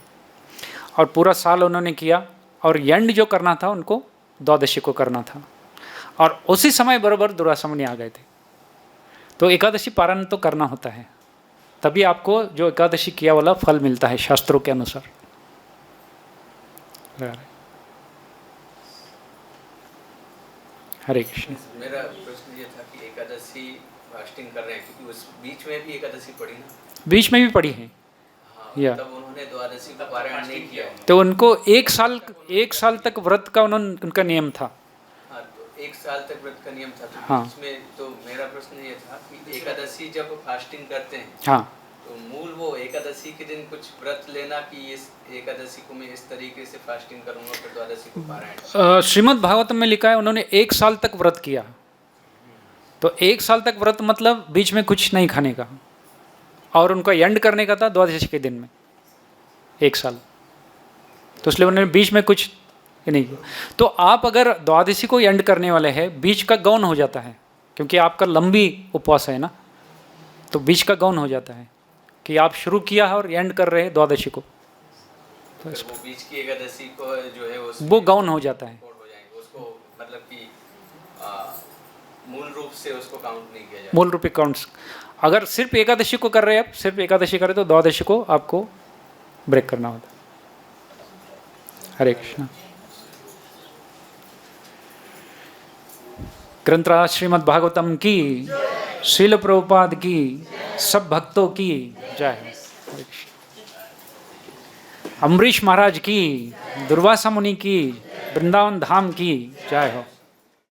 [SPEAKER 1] और पूरा साल उन्होंने किया, और एंड जो करना था उनको द्वादशी को करना था, और उसी समय बराबर दुर्वासा मुनि आ गए थे। तो एकादशी पारायण तो करना होता है, तभी आपको जो एकादशी किया वाला फल मिलता है शास्त्रों के अनुसार। हरे कृष्ण।
[SPEAKER 2] मेरा प्रश्न ये था कि एकादशी फास्टिंग कर रहे हैं, क्योंकि उस बीच में भी एकादशी पड़ी ना?
[SPEAKER 1] बीच में भी पड़ी है।
[SPEAKER 2] हाँ,
[SPEAKER 1] या
[SPEAKER 2] तब उन्होंने द्वादशी का पारायण नहीं किया।
[SPEAKER 1] तो उनको 1 साल तक व्रत का उनका नियम था।
[SPEAKER 2] हाँ, तो 1 साल तक व्रत का नियम था। तो
[SPEAKER 1] हाँ।
[SPEAKER 2] इसमें तो मेरा प्रश्न ये था कि एकादशी जब फास्टिंग करते हैं,
[SPEAKER 1] हाँ,
[SPEAKER 2] तो मूल वो एकादशी के दिन कुछ व्रत लेना कि इस एकादशी को मैं इस तरीके से फास्टिंग करूंगा, फिर द्वादशी को पारायण?
[SPEAKER 1] श्रीमद् भागवतम में लिखा है उन्होंने 1 साल तक व्रत किया। तो 1 साल तक व्रत मतलब बीच में कुछ नहीं खाने का, और उनका एंड करने का था द्वादशी के दिन में 1 साल। तो इसलिए उन्होंने बीच में कुछ नहीं किया। तो आप अगर द्वादशी को एंड करने वाले हैं, बीच का गौन हो जाता है, क्योंकि आपका लंबी उपवास है ना, तो बीच का गौन हो जाता है कि आप शुरू किया है और एंड कर रहे हैं द्वादशी को,
[SPEAKER 2] तो वो बीच की एकादशी को जो है
[SPEAKER 1] वो गौन हो जाता है।
[SPEAKER 2] हो जाएंगे उसको, मतलब कि मूल रूप से उसको काउंट नहीं किया जाएगा।
[SPEAKER 1] मूल रूपी काउंट्स, अगर सिर्फ एकादशी को कर रहे हैं आप, सिर्फ एकादशी कर रहे तो द्वादशी को आपको ब्रेक करना होता है। हरे कृष्ण। ग्रंथराज श्रीमद् भागवतम की, श्रील प्रभुपाद की, सब भक्तों की जय। अम्बरीश महाराज की, दुर्वासा मुनि की, वृंदावन धाम की जय हो।